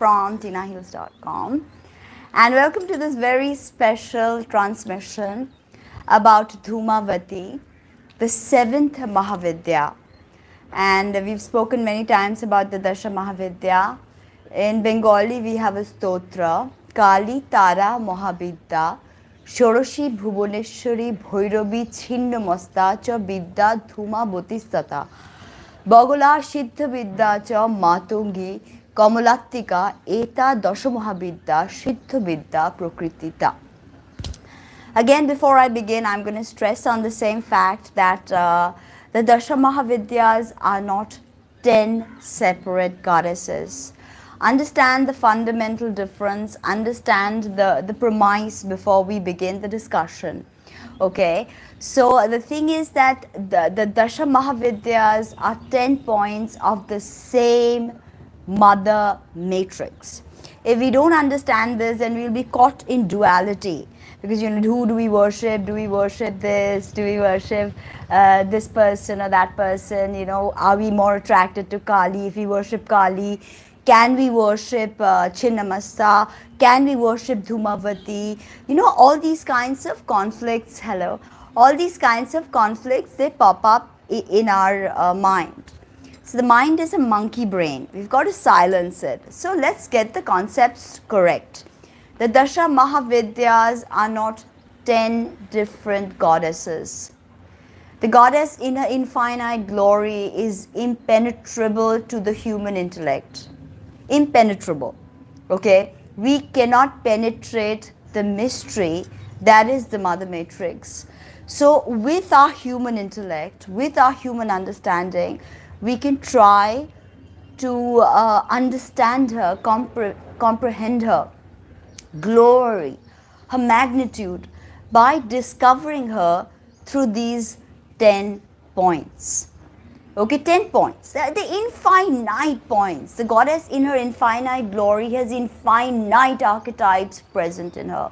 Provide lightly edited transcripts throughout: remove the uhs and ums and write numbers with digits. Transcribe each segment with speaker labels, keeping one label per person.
Speaker 1: from tinahills.com, and welcome to this very special transmission about Dhumavati, the seventh Mahavidya. And we've spoken many times about the Dasha Mahavidya. In Bengali, we have a stotra, Kali Tara Mahavidya, Shoroshi Bhuvaneshwari Bhairavi Chinnamasta Cha Vidya Dhumavati Sata, Bogala Siddha Vidya Cha Matungi Kamalattika Eta Dasha Mahavidya Siddha Vidya Prakritita. Again, before I begin, I'm going to stress on the same fact that the Dasha Mahavidyas are not 10 separate goddesses. Understand the fundamental difference, understand the premise before we begin the discussion. Okay, so the thing is that the Dasha Mahavidyas are 10 points of the same mother matrix. If we don't understand this, then we'll be caught in duality. Because who do we worship? Do we worship this? Do we worship this person or that person? Are we more attracted to Kali if we worship Kali? Can we worship Chinnamasta? Can we worship Dhumavati? All these kinds of conflicts, all these kinds of conflicts, they pop up in our mind. So the mind is a monkey brain. We've got to silence it. So let's get the concepts correct. The Dasha Mahavidyas are not 10 different goddesses. The goddess in her infinite glory is impenetrable to the human intellect. Impenetrable. Okay? We cannot penetrate the mystery that is the mother matrix. So with our human intellect, with our human understanding, we can try to understand her, comprehend her glory, her magnitude, by discovering her through these 10 points. Okay, 10 points. The infinite points. The goddess in her infinite glory has infinite archetypes present in her.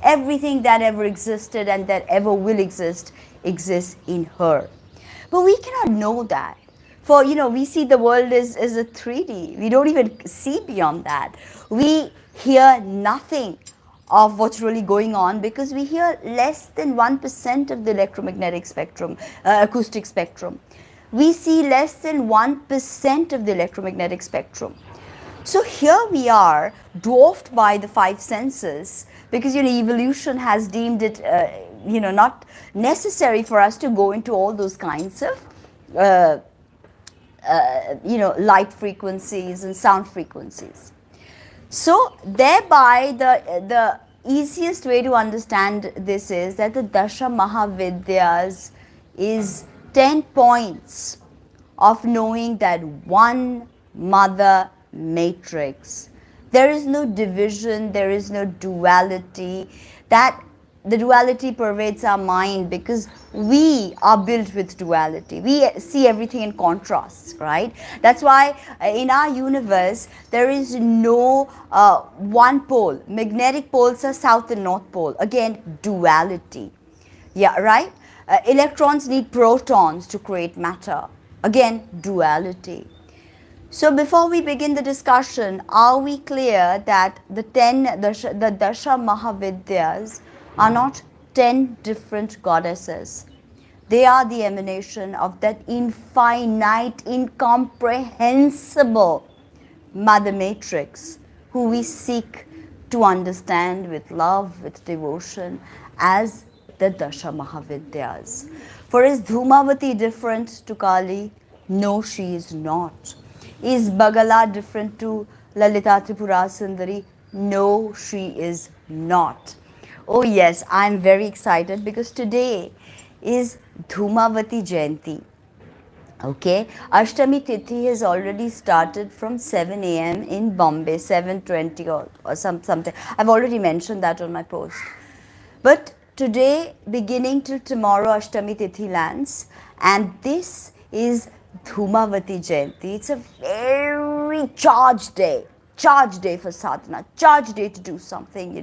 Speaker 1: Everything that ever existed and that ever will exist exists in her. But we cannot know that. For, we see the world is a 3D. We don't even see beyond that. We hear nothing of what's really going on because we hear less than 1% of the electromagnetic spectrum, acoustic spectrum. We see less than 1% of the electromagnetic spectrum. So here we are, dwarfed by the five senses, because evolution has deemed it not necessary for us to go into all those kinds of light frequencies and sound frequencies. So thereby the easiest way to understand this is that the Dasha Mahavidyas is 10 points of knowing that one mother matrix. There is no division, there is no duality. That the duality pervades our mind because we are built with duality. We see everything in contrasts, right? That's why in our universe, there is no one pole. Magnetic poles are south and north pole. Again, duality. Yeah, right? Electrons need protons to create matter. Again, duality. So before we begin the discussion, are we clear that the Dasha Mahavidyas are not 10 different goddesses? They are the emanation of that infinite, incomprehensible mother matrix who we seek to understand with love, with devotion as the Dasha Mahavidyas. For is Dhumavati different to Kali? No, she is not. Is Bagala different to Lalita Tripura Sundari? No, she is not. Oh yes, I am very excited because today is Dhumavati Jayanti. Okay, Ashtami Tithi has already started from 7 a.m. in Bombay, 7:20 or something. I've already mentioned that on my post. But today, beginning till tomorrow, Ashtami Tithi lands, and this is Dhumavati Jayanti. It's a very charged day for sadhana, charged day to do something,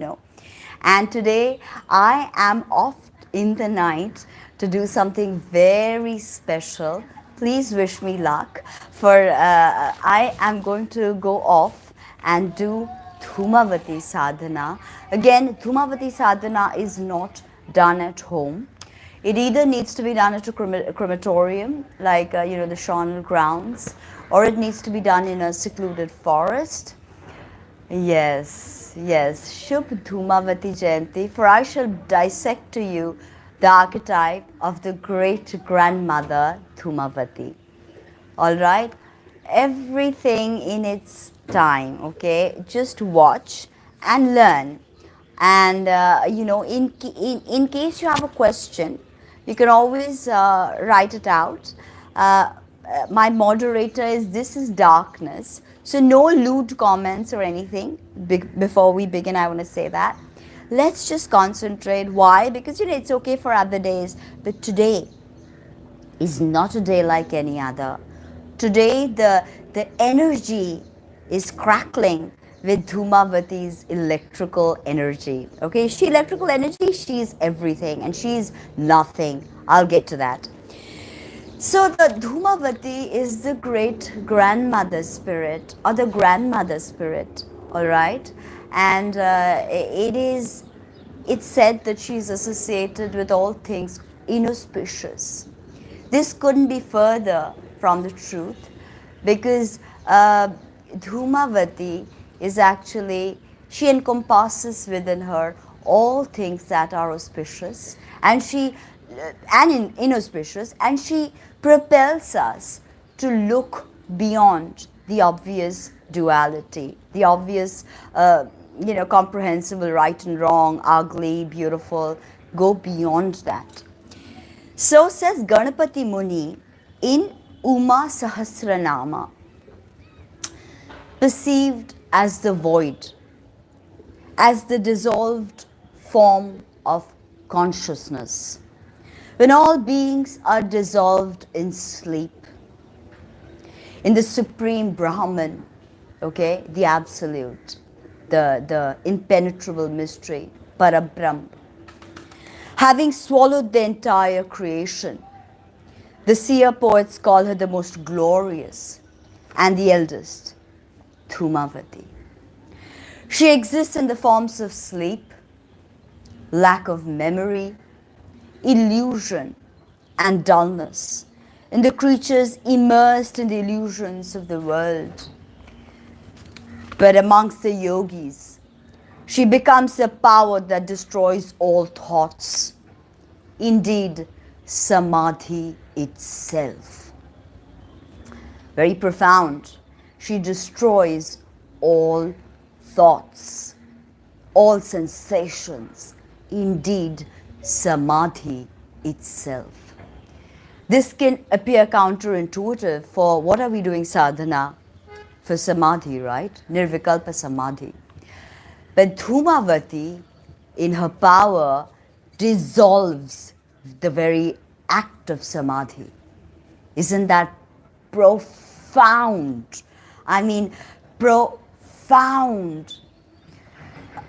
Speaker 1: And today I am off in the night to do something very special. Please wish me luck, for I am going to go off and do Dhumavati sadhana. Again, Dhumavati sadhana is not done at home. It either needs to be done at a crematorium, like the charnel grounds, or it needs to be done in a secluded forest. Yes, yes. Shubh Dhumavati Jayanti, for I shall dissect to you the archetype of the great grandmother Dhumavati. All right? Everything in its time, okay? Just watch and learn. And, in case you have a question, you can always write it out. My moderator is This is Darkness. So no lewd comments or anything. Before we begin, I want to say that. Let's just concentrate. Why? Because, it's okay for other days. But today is not a day like any other. Today, the energy is crackling with Dhumavati's electrical energy. Okay, she electrical energy, she's everything and she's nothing. I'll get to that. So the Dhumavati is the great grandmother spirit or the grandmother spirit, all right? And it's said that she's associated with all things inauspicious. This couldn't be further from the truth because Dhumavati is actually, she encompasses within her all things that are auspicious and inauspicious, and she propels us to look beyond the obvious duality, the obvious, comprehensible right and wrong, ugly, beautiful, go beyond that. So says Ganapati Muni in Uma Sahasranama, perceived as the void, as the dissolved form of consciousness. When all beings are dissolved in sleep, in the supreme Brahman, okay, the absolute, the impenetrable mystery, Parabrahm, having swallowed the entire creation, the seer poets call her the most glorious and the eldest, Dhumavati. She exists in the forms of sleep, lack of memory, illusion and dullness, in the creatures immersed in the illusions of the world. But amongst the yogis, she becomes a power that destroys all thoughts. Indeed, Samadhi itself. Very profound. She destroys all thoughts, all sensations. Indeed, Samadhi itself. This can appear counterintuitive for what are we doing sadhana? For Samadhi, right? Nirvikalpa Samadhi. But Dhumavati, in her power, dissolves the very act of Samadhi. Isn't that profound? I mean, profound.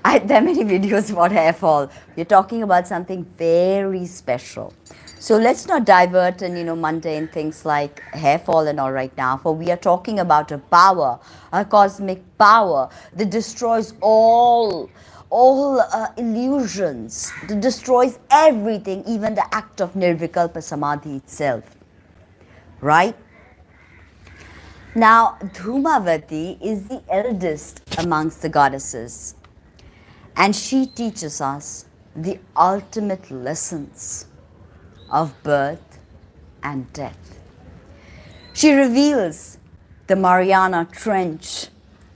Speaker 1: There are many videos about hair fall. We're talking about something very special. So let's not divert in mundane things like hair fall and all right now, for we are talking about a power, a cosmic power that destroys all illusions, that destroys everything, even the act of Nirvikalpa Samadhi itself. Right? Now, Dhumavati is the eldest amongst the goddesses, and she teaches us the ultimate lessons of birth and death. She reveals the Mariana Trench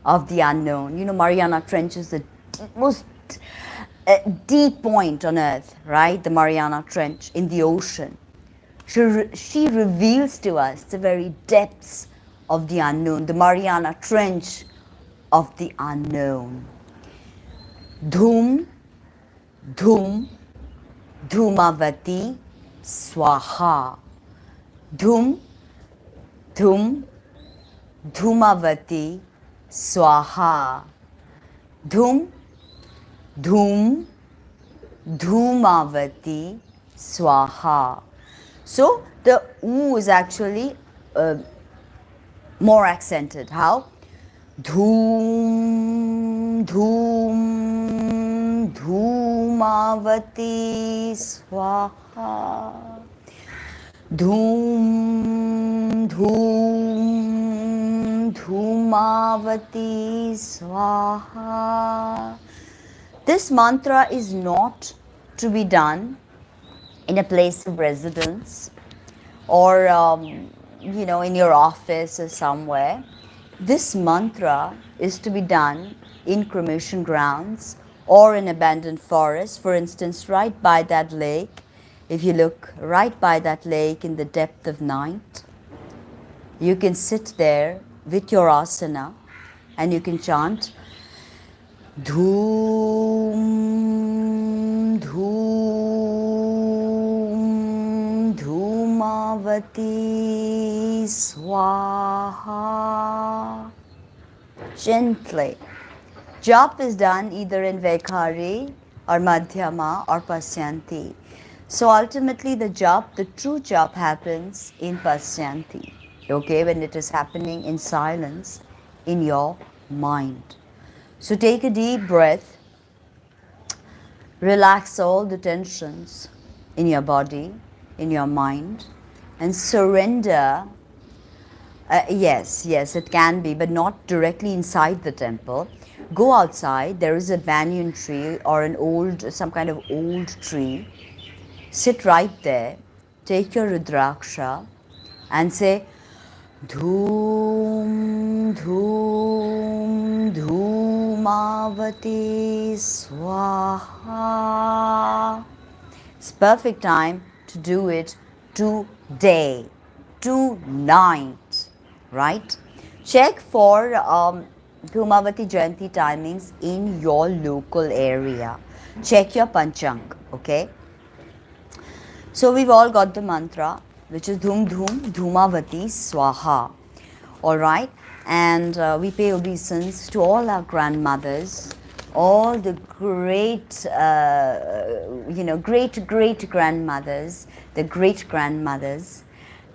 Speaker 1: of the unknown. Mariana Trench is the most deep point on earth, right? The Mariana Trench in the ocean. She reveals to us the very depths of the unknown, the Mariana Trench of the unknown. Dhum, Dhum, Dhumavati, Swaha. Dhum, Dhum, Dhumavati, Swaha. Dhum, Dhum, Dhumavati, Swaha. So the U is actually more accented. How? Dhum, dhum, Dhumavati Swaha. Dhum, dhum, Dhumavati Swaha. This mantra is not to be done in a place of residence or in your office or somewhere. This mantra is to be done in cremation grounds or in abandoned forests. For instance, right by that lake, if you look right by that lake in the depth of night, you can sit there with your asana and you can chant Dhum, dhum, Dhumavati Swaha. Gently. Jap is done either in Vaikhari or Madhyama or Pasyanti. So ultimately the true jap happens in Pasyanti. Okay, when it is happening in silence in your mind. So take a deep breath, relax all the tensions in your body, in your mind, and surrender. Yes, it can be, but not directly inside the temple. Go outside, there is a banyan tree or some kind of old tree. Sit right there, take your Rudraksha and say, Dhum, dhum, Dhumavati Swaha. It's perfect time to do it today, tonight, right? Check for Dhumavati Jayanti timings in your local area. Check your Panchang, okay? So we've all got the mantra, which is Dhum Dhum Dhumavati Swaha. Alright? And we pay obeisance to all our grandmothers, all the great, great grandmothers, the great grandmothers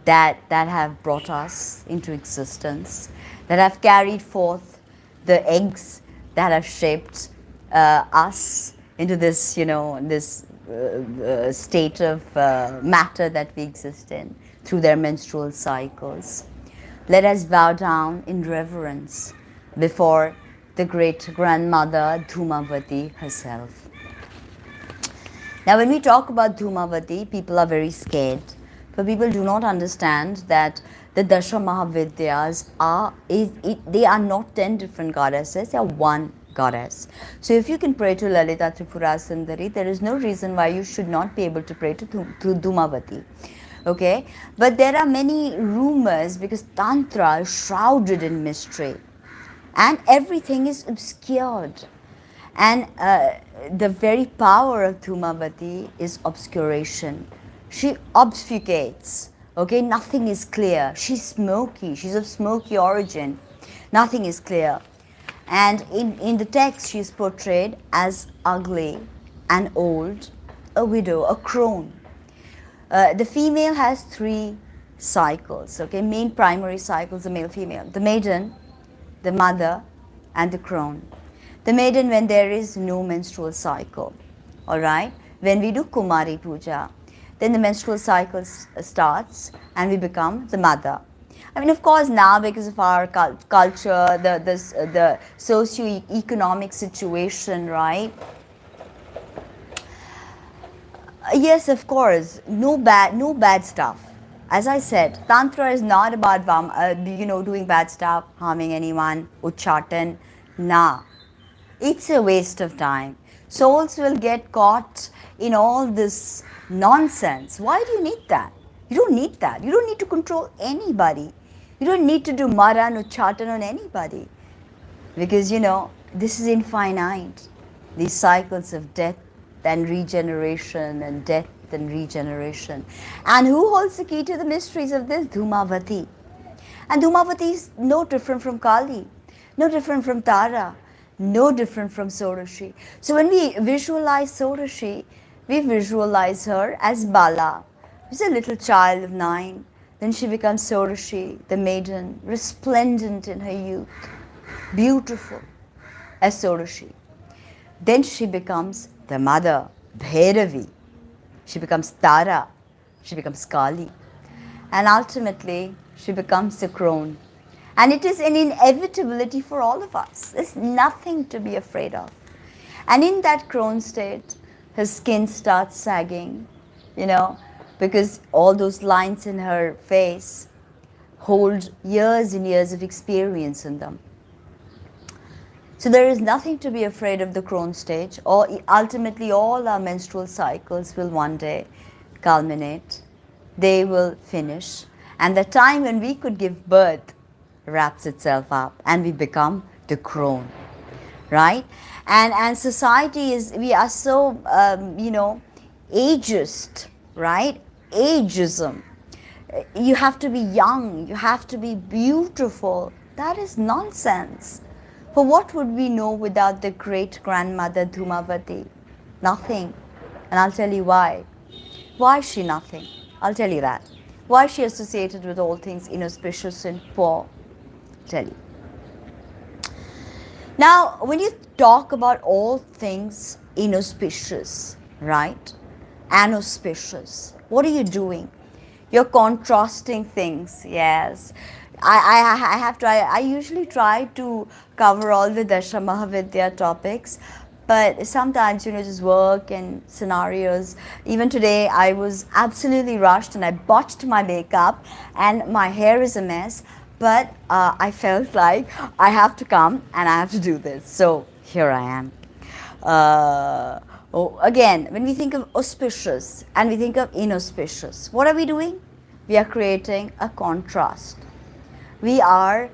Speaker 1: that have brought us into existence, that have carried forth the eggs that have shaped us into this, this state of matter that we exist in through their menstrual cycles. Let us bow down in reverence before the great grandmother Dhumavati herself. Now, when we talk about Dhumavati, people are very scared. But people do not understand that the Dasha Mahavidyas they are not 10 different goddesses, they are one goddess. So if you can pray to Lalita Tripura Sundari, there is no reason why you should not be able to pray to Dhumavati. Okay? But there are many rumors because Tantra is shrouded in mystery and everything is obscured. And the very power of Dhumavati is obscuration. She obfuscates. Okay, nothing is clear. She's smoky. She's of smoky origin. Nothing is clear. And in the text, she is portrayed as ugly and old, a widow, a crone. The female has 3 cycles. Okay, main primary cycles, the male, female. The maiden, the mother, and the crone. The maiden when there is no menstrual cycle. All right. When we do Kumari Puja, then the menstrual cycle starts and we become the mother. I mean, of course, now because of our culture, the socio-economic situation, right? Yes, of course, no bad stuff. As I said, Tantra is not about doing bad stuff, harming anyone, uchchatan. Nah, it's a waste of time. Souls will get caught in all this nonsense. Why do you need that? You don't need that. You don't need to control anybody. You don't need to do maran uchchatan on anybody. Because, this is infinite. These cycles of death and regeneration and death and regeneration. And who holds the key to the mysteries of this? Dhumavati. And Dhumavati is no different from Kali, no different from Tara, no different from Sodashi. So when we visualize Sodashi, we visualize her as Bala, who's a little child of 9. Then she becomes Sodashi, the maiden, resplendent in her youth. beautiful as Sodashi. Then she becomes the mother, Bhairavi. She becomes Tara. She becomes Kali. And ultimately, she becomes the crone. And it is an inevitability for all of us. There's nothing to be afraid of. And in that crone state, her skin starts sagging, because all those lines in her face hold years and years of experience in them. So there is nothing to be afraid of the crone stage, or ultimately all our menstrual cycles will one day culminate. They will finish. And the time when we could give birth wraps itself up and we become the crone, right? And society we are so, ageist, right? Ageism. You have to be young, you have to be beautiful. That is nonsense. For what would we know without the great grandmother Dhumavati? Nothing. And I'll tell you why. Why is she nothing? I'll tell you that. Why is she associated with all things inauspicious and poor? I'll tell you. Now, when you talk about all things inauspicious, right? Inauspicious, what are you doing? You're contrasting things, yes. I usually try to cover all the Dasha Mahavidya topics, but sometimes, just work and scenarios. Even today, I was absolutely rushed and I botched my makeup and my hair is a mess, but I felt like I have to come and I have to do this. So here I am. Again, when we think of auspicious and we think of inauspicious, what are we doing? We are creating a contrast. We are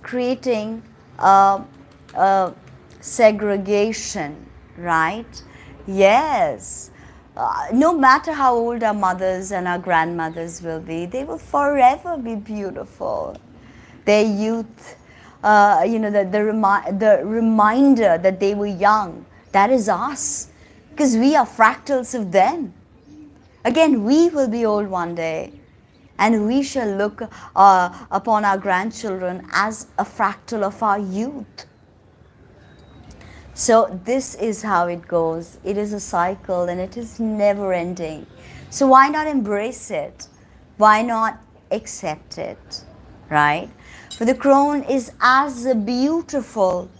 Speaker 1: creating segregation, right? Yes. No matter how old our mothers and our grandmothers will be, they will forever be beautiful. Their youth, the reminder that they were young, that is us, because we are fractals of them. Again, we will be old one day, and we shall look upon our grandchildren as a fractal of our youth. So this is how it goes. It is a cycle and it is never ending. So why not embrace it? Why not accept it? Right? For the crone is as beautiful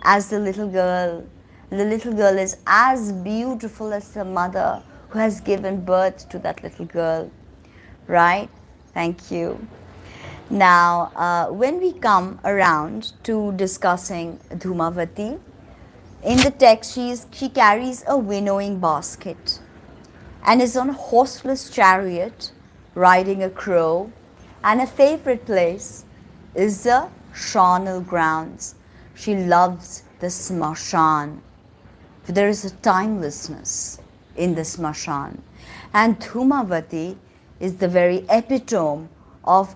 Speaker 1: as the little girl. The little girl is as beautiful as the mother who has given birth to that little girl. Right? Thank you. Now, when we come around to discussing Dhumavati, in the text, she carries a winnowing basket and is on a horseless chariot riding a crow, and her favorite place is the charnel grounds. She loves the smashan, for there is a timelessness in the smashan. And Dhumavati is the very epitome of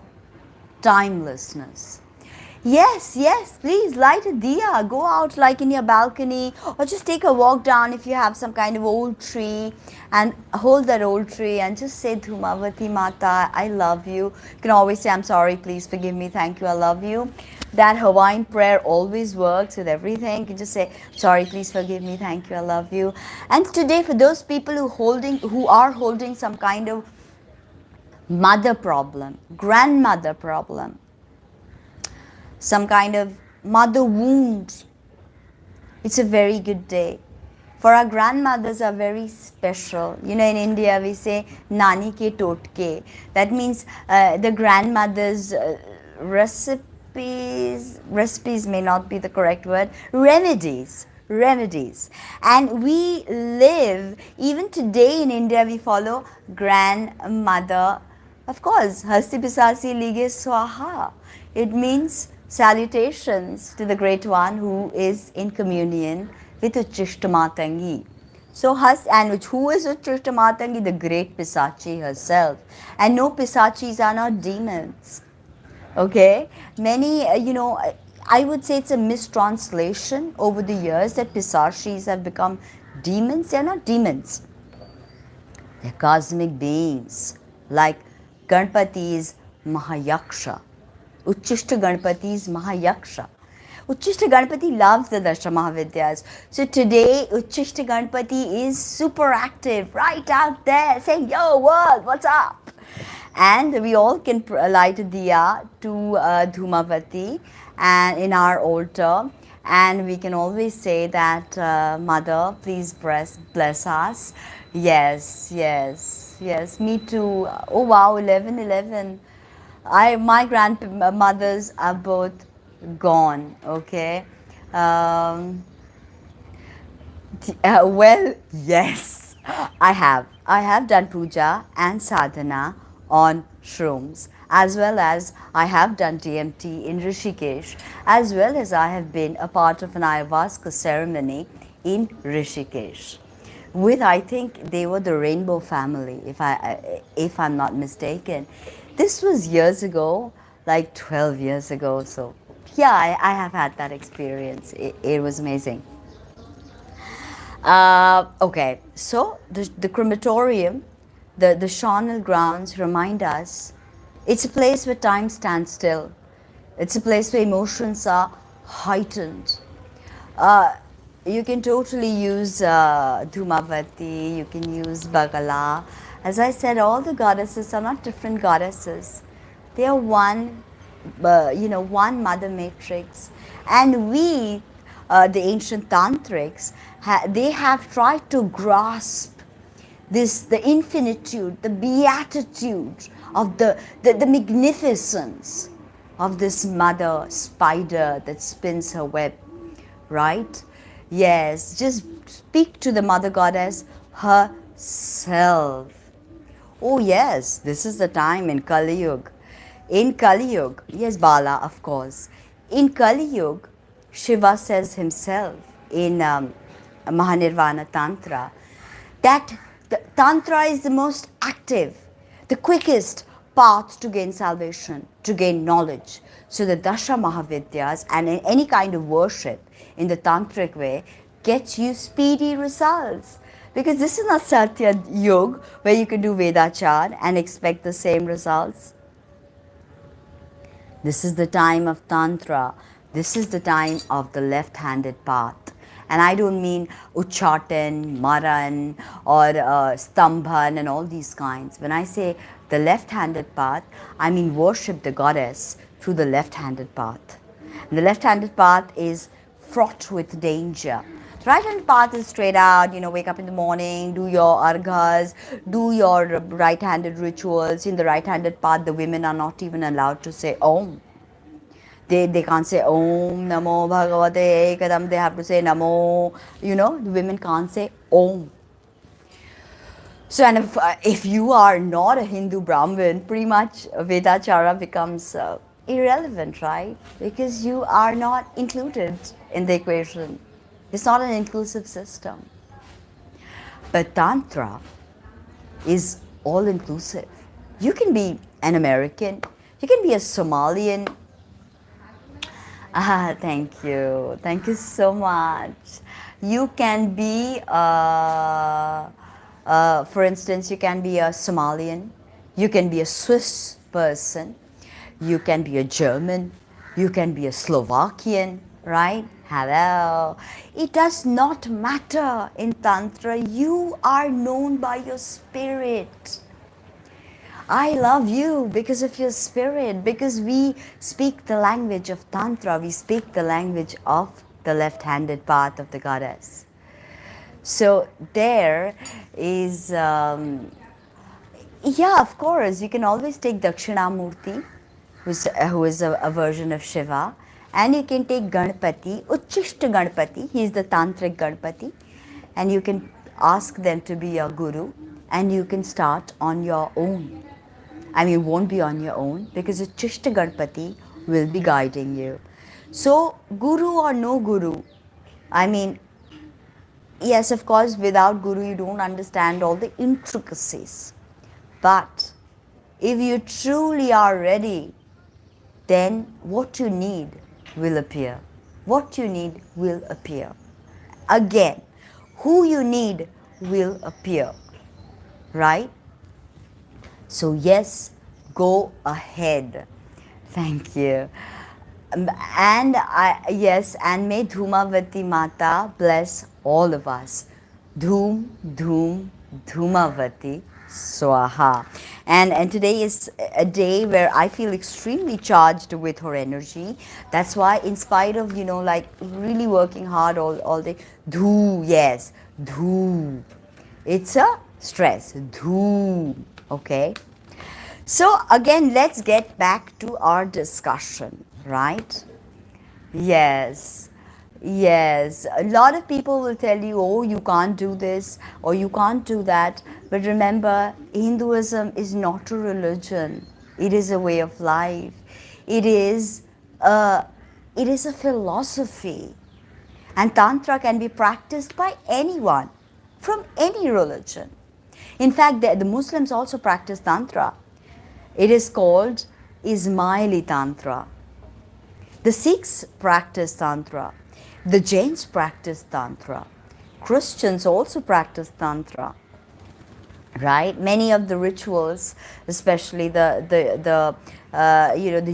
Speaker 1: timelessness. Yes, please light a diya. Go out like in your balcony, or just take a walk down if you have some kind of old tree and hold that old tree and just say, Dhumavati Mata, I love you. You can always say, I'm sorry, please forgive me, thank you, I love you. That Hawaiian prayer always works with everything. You can just say, sorry, please forgive me, thank you, I love you. And today, for those people who are holding some kind of mother problem, grandmother problem, some kind of mother wound, it's a very good day. For our grandmothers are very special. In India we say nani ke totke. That means the grandmother's recipes may not be the correct word, remedies. And we live, even today in India we follow grandmother. Of course, Hasti Pisasi Lige Swaha. It means salutations to the Great One who is in communion with Uchishtamatangi. So, and who is Uchishtamatangi? The great Pisachi herself. And no, Pisachis are not demons. Okay? Many, I would say it's a mistranslation over the years that Pisachis have become demons. They're not demons. They're cosmic beings. Like Ganpati is Mahayaksha. Uchishta Ganpati is Mahayaksha. Uchishta Ganpati loves the Dasha Mahavidyas. So today, Uchishta Ganpati is super active, right out there, saying, yo, world, what's up? And we all can light a diya to Dhumavati and in our altar. And we can always say that, Mother, please bless us. Yes, yes, yes, me too. Oh wow, 11:11. My grandmothers are both gone, okay. Um, well, yes, I have done puja and sadhana on shrooms, as well as I have done DMT in Rishikesh, as well as I have been a part of an ayahuasca ceremony in Rishikesh. With, I think they were the Rainbow family, if I'm not mistaken. This was years ago, like 12 years ago. So yeah, I have had that experience. It was amazing. Okay, so the crematorium, the charnel grounds remind us it's a place where time stands still. It's a place where emotions are heightened. Uh, you can totally use Dhumavati, you can use Bagala. As I said, all the goddesses are not different goddesses. They are one, one mother matrix. And we, the ancient tantrics, they have tried to grasp this, the infinitude, the beatitude of the magnificence of this mother spider that spins her web, right? Yes, just speak to the mother goddess herself. Oh yes, this is the time in Kali Yuga. In Kali Yuga, yes, Bala, of course. In Kali Yuga, Shiva says himself in Mahanirvana Tantra that the Tantra is the most active, the quickest path to gain salvation, to gain knowledge. So the Dasha Mahavidyas and any kind of worship in the Tantric way gets you speedy results. Because this is not Satya Yuga where you can do Vedachar and expect the same results. This is the time of Tantra. This is the time of the left-handed path. And I don't mean Uchchatan, Maran or Stambhan and all these kinds. When I say the left-handed path, I mean worship the goddess through the left-handed path. And the left-handed path is fraught with danger. The right-handed path is straight out, wake up in the morning, do your arghas, do your right-handed rituals. In the right-handed path, the women are not even allowed to say Om. They can't say Om Namo Bhagavate Ekadam. They have to say Namo. The women can't say Om. So, and if you are not a Hindu Brahmin, pretty much Vedachara becomes irrelevant, right? Because you are not included in the equation. It's not an inclusive system. But Tantra is all inclusive. You can be an American, you can be a Somalian. Thank you. Thank you so much. You can be, for instance, you can be a Somalian, you can be a Swiss person, you can be a German, you can be a Slovakian, right? Hello. It does not matter in Tantra. You are known by your spirit. I love you because of your spirit, because we speak the language of Tantra, we speak the language of the left-handed path of the goddess. So there is, yeah, of course, you can always take Dakshinamurti, who is a version of Shiva, and you can take Ganpati, Uchishta Ganpati, he is the Tantric Ganpati, and you can ask them to be your guru, and you can start on your own. I mean, you won't be on your own because Uchishta Ganpati will be guiding you. So, guru or no guru, I mean, yes, of course, without guru you don't understand all the intricacies. But if you truly are ready, then what you need will appear. What you need will appear. Again, who you need will appear, right? So yes, go ahead. Thank you. Yes, and may Dhumavati Mata bless all of us. Dhum, Dhum, Dhumavati Swaha. And today is a day where I feel extremely charged with her energy. That's why, in spite of, like really working hard all day, Dhu, yes, Dhu. It's a stress. Dhu. Okay. So again, let's get back to our discussion, right? Yes, yes. A lot of people will tell you, oh, you can't do this or you can't do that. But remember, Hinduism is not a religion. It is a way of life. It is a, it is a philosophy. And Tantra can be practiced by anyone from any religion. In fact, the Muslims also practice Tantra. It is called Ismaili Tantra. The Sikhs practice Tantra. The Jains practice Tantra. Christians also practice Tantra. Right? Many of the rituals, especially the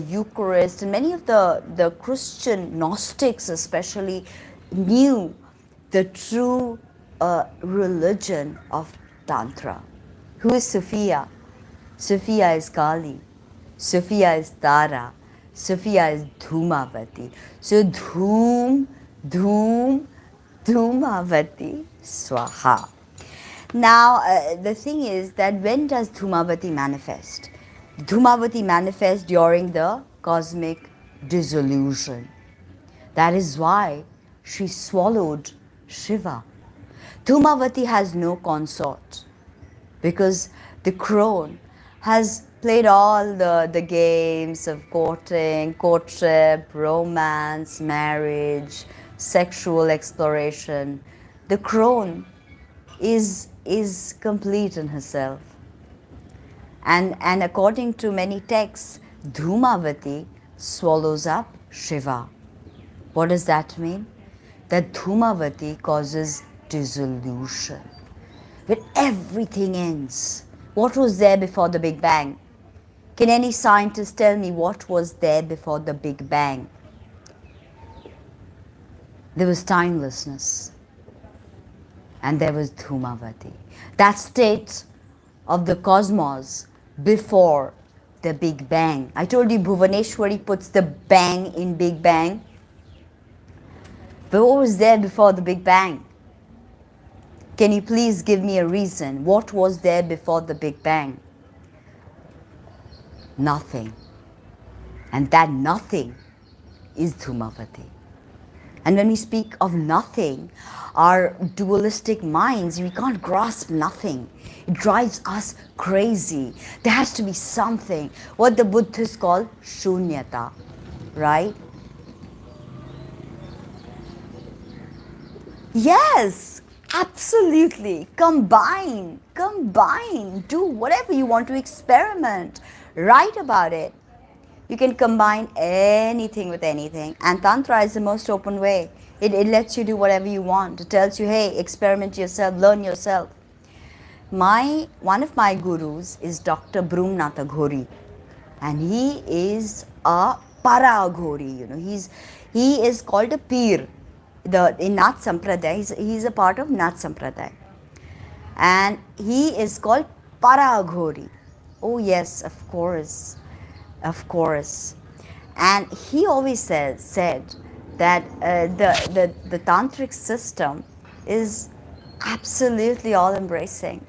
Speaker 1: Eucharist, and many of the Christian Gnostics especially knew the true religion of Tantra. Who is Sophia? Sophia is Kali. Sophia is Tara. Sophia is Dhumavati. So Dhum, Dhumavati, Swaha. Now, the thing is that when does Dhumavati manifest? Dhumavati manifests during the cosmic dissolution. That is why she swallowed Shiva. Dhumavati has no consort because the crone has played all the games of courting, courtship, romance, marriage, sexual exploration. The crone is complete in herself. And according to many texts, Dhumavati swallows up Shiva. What does that mean? That Dhumavati causes dissolution. When everything ends. What was there before the Big Bang? Can any scientist tell me what was there before the Big Bang? There was timelessness. And there was Dhumavati. That state of the cosmos before the Big Bang. I told you Bhuvaneshwari puts the bang in Big Bang. But what was there before the Big Bang? Can you please give me a reason? What was there before the Big Bang? Nothing. And that nothing is Dhumavati. And when we speak of nothing, our dualistic minds, we can't grasp nothing. It drives us crazy. There has to be something. What the Buddhists call shunyata, right? Yes, absolutely. Combine, do whatever you want to experiment. Write about it. You can combine anything with anything. And Tantra is the most open way. It lets you do whatever you want. It tells you, hey, experiment yourself, learn yourself. One of my gurus is Dr. Brumnatha Ghori. And he is a Paraguri. He is called a Peer. In Nat Sampradaya, he's a part of Nat Sampradaya. And he is called Paraguri. Oh yes, of course. Of course. And he always said that the tantric system is absolutely all-embracing.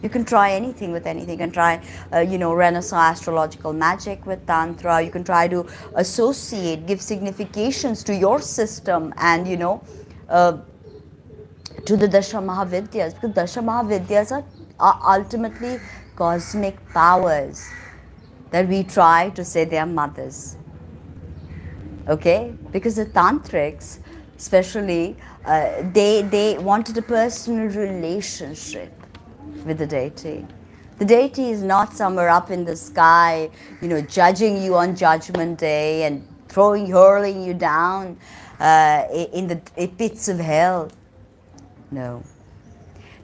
Speaker 1: You can try anything with anything. You can try, Renaissance astrological magic with Tantra. You can try to associate, give significations to your system and, to the Dasha Mahavidyas. Because Dasha Mahavidyas are ultimately cosmic powers that we try to say they are mothers. Okay? Because the Tantrics, especially, they wanted a personal relationship with the deity. The deity is not somewhere up in the sky, judging you on Judgment Day and hurling you down in the pits of hell. No.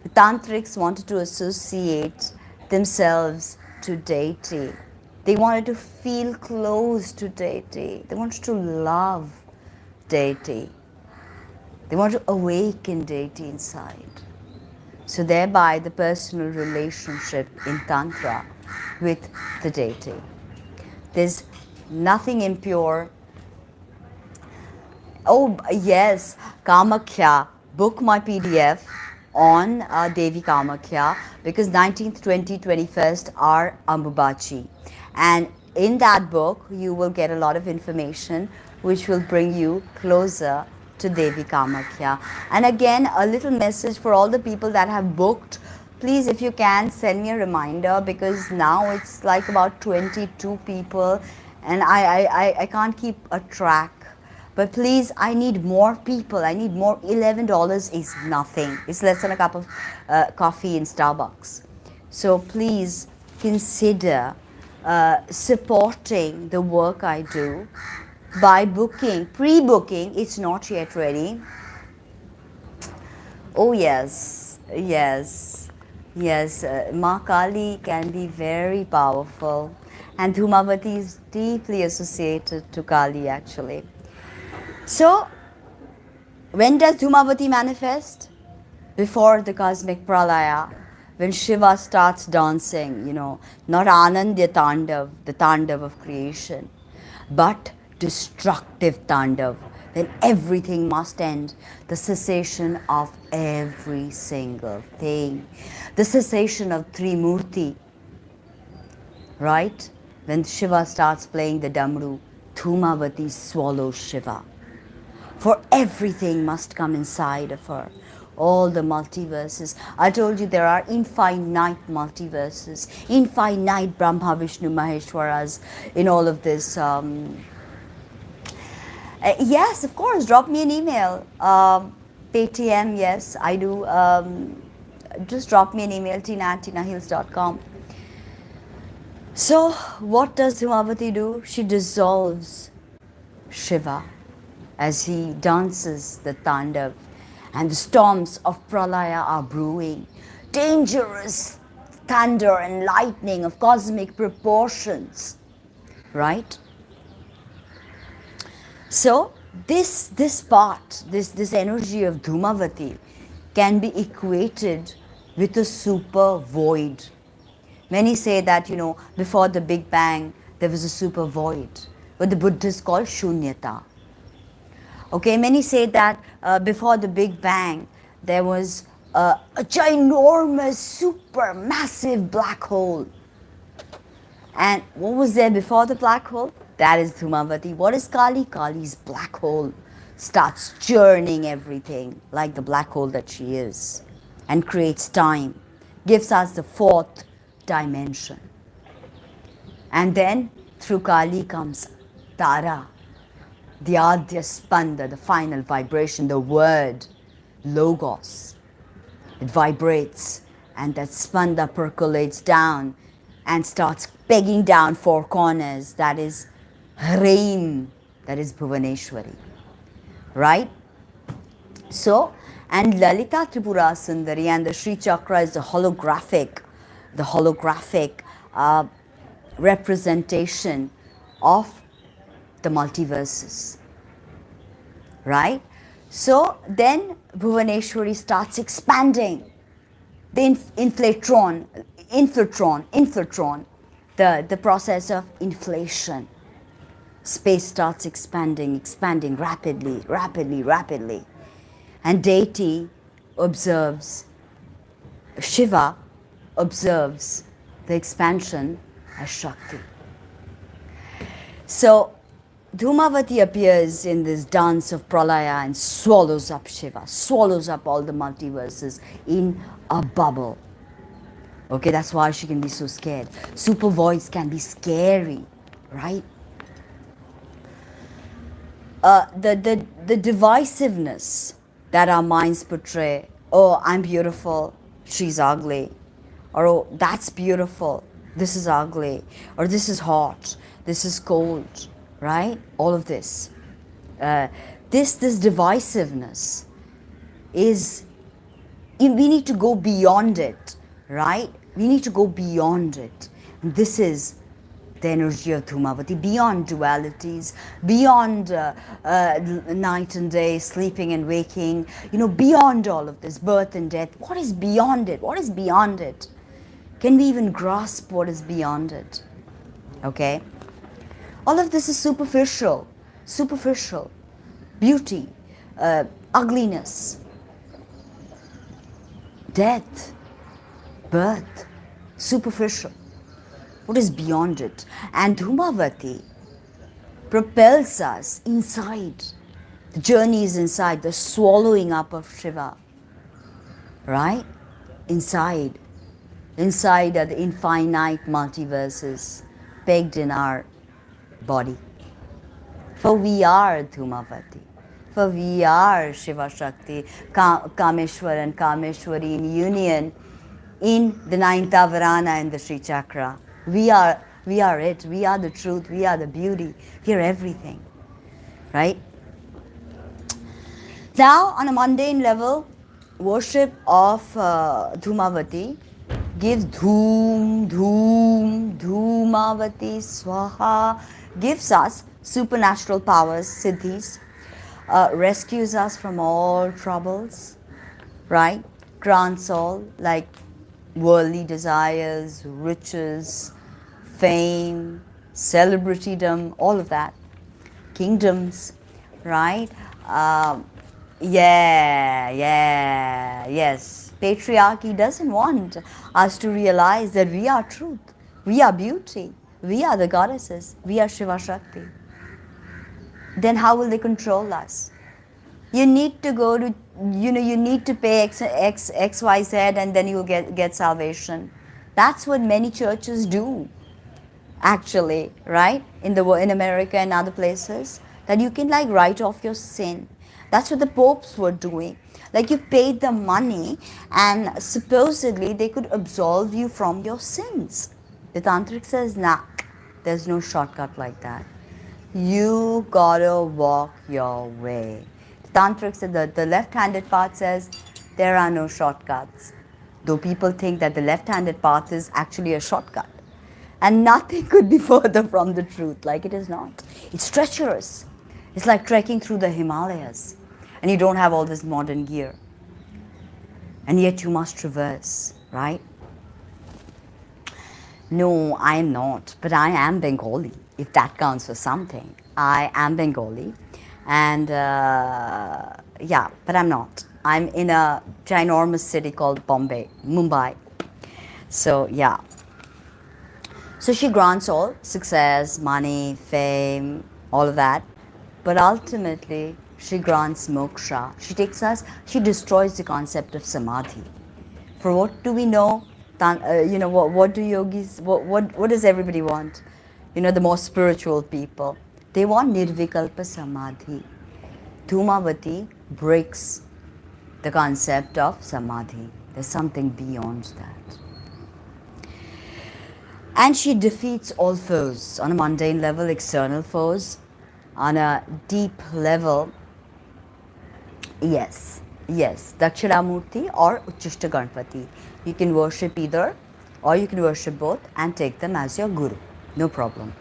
Speaker 1: The Tantrics wanted to associate themselves to deity. They wanted to feel close to deity. They wanted to love deity. They want to awaken deity inside. So thereby the personal relationship in Tantra with the deity. There's nothing impure. Oh yes, Kamakhya, book my PDF on Devi Kamakhya, because 19th, 20th, 21st are Ambubachi. And in that book, you will get a lot of information which will bring you closer to Devi Kamakhya. And again, a little message for all the people that have booked. Please, if you can, send me a reminder, because now it's like about 22 people and I can't keep a track. But please, I need more people. I need more. $11 is nothing. It's less than a cup of coffee in Starbucks. So please consider supporting the work I do by booking, pre-booking. It's not yet ready. Oh yes, yes, yes. Ma Kali can be very powerful, and Dhumavati is deeply associated to Kali actually. So, when does Dhumavati manifest? Before the cosmic pralaya, when Shiva starts dancing, not Anandya Tandav, the Tandav of creation, but destructive Tandav, then everything must end. The cessation of every single thing. The cessation of Trimurti, right? When Shiva starts playing the Damru, Dhumavati swallows Shiva. For everything must come inside of her. All the multiverses. I told you there are infinite multiverses, infinite Brahma, Vishnu, Maheshwaras in all of this. Yes, of course, drop me an email. Paytm, yes, I do. Just drop me an email, tina@tinahills.com. So, what does Dhumavati do? She dissolves Shiva as he dances the Tandav, and the storms of Pralaya are brewing. Dangerous thunder and lightning of cosmic proportions, right? So this part, this energy of Dhumavati can be equated with a super void. Many say that, before the Big Bang, there was a super void, what the Buddhists call Shunyata. Okay, many say that before the Big Bang, there was a ginormous, super massive black hole. And what was there before the black hole? That is Dhumavati. What is Kali? Kali's black hole starts churning everything like the black hole that she is, and creates time, gives us the fourth dimension. And then through Kali comes Tara, the Adya Spanda, the final vibration, the word, Logos. It vibrates, and that Spanda percolates down and starts pegging down four corners. That is Hreem, that is Bhuvaneshwari. Right? So, and Lalita Tripura Sundari and the Sri Chakra is the holographic representation of the multiverses, right? So then Bhuvaneshwari starts expanding. The inflatron, the process of inflation. Space starts expanding rapidly. And deity observes, Shiva observes the expansion as Shakti. So Dhumavati appears in this dance of Pralaya and swallows up Shiva, swallows up all the multiverses in a bubble. Okay, that's why she can be so scared. Super voice can be scary, right? The divisiveness that our minds portray. Oh, I'm beautiful, she's ugly. Or, oh, that's beautiful, this is ugly. Or this is hot, this is cold. Right? All of this. This divisiveness is, we need to go beyond it, right? We need to go beyond it. And this is the energy of Dhumavati, beyond dualities, beyond night and day, sleeping and waking, beyond all of this, birth and death. What is beyond it? What is beyond it? Can we even grasp what is beyond it? Okay? All of this is superficial. Beauty, ugliness, death, birth, superficial. What is beyond it? And Dhumavati propels us inside. The journey is inside, the swallowing up of Shiva. Right? Inside are the infinite multiverses pegged in our body. For we are Dhumavati. For we are Shiva Shakti, Kameshwar and Kameshwari in union in the ninth Avarana and the Sri Chakra. We are it. We are the truth. We are the beauty. We are everything. Right? Now, on a mundane level, worship of Dhumavati gives Dhumavati Swaha, gives us supernatural powers, siddhis, rescues us from all troubles, right? Grants all, like worldly desires, riches, fame, celebritydom, all of that, kingdoms, right? Yes. Patriarchy doesn't want us to realize that we are truth, we are beauty, we are the goddesses, we are Shiva Shakti. Then how will they control us? You need to go to, you need to pay X, Y, Z, and then you'll get salvation. That's what many churches do, actually, right? In America and other places, that you can like write off your sin. That's what the popes were doing. Like you paid them money and supposedly they could absolve you from your sins. The Tantric says, nah, there's no shortcut like that. You gotta walk your way. The Tantric said that the left-handed path says there are no shortcuts. Though people think that the left-handed path is actually a shortcut. And nothing could be further from the truth, like it is not. It's treacherous. It's like trekking through the Himalayas. And you don't have all this modern gear. And yet you must traverse, right? No, I am not. But I am Bengali, if that counts for something. I am Bengali. And but I'm not. I'm in a ginormous city called Mumbai. So, yeah. So she grants all success, money, fame, all of that. But ultimately, she grants moksha. She destroys the concept of samadhi. For what do we know? What do yogis, what does everybody want? The more spiritual people. They want nirvikalpa samadhi. Dhumavati breaks the concept of samadhi. There's something beyond that. And she defeats all foes on a mundane level, external foes. On a deep level, yes, Dakshinamurti or Uchishta Ganpati. You can worship either or you can worship both and take them as your guru. No problem.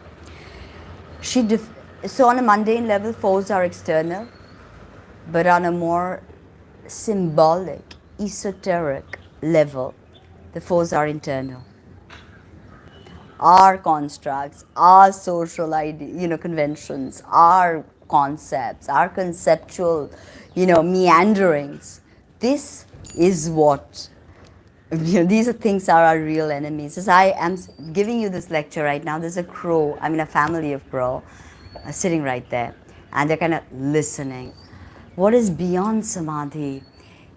Speaker 1: So on a mundane level, foes are external, but on a more symbolic, esoteric level, the foes are internal. Our constructs, our social conventions, our concepts, our conceptual, meanderings. This is what, these are things are our real enemies. As I am giving you this lecture right now, there's a family of crow sitting right there, and they're kind of listening. What is beyond samadhi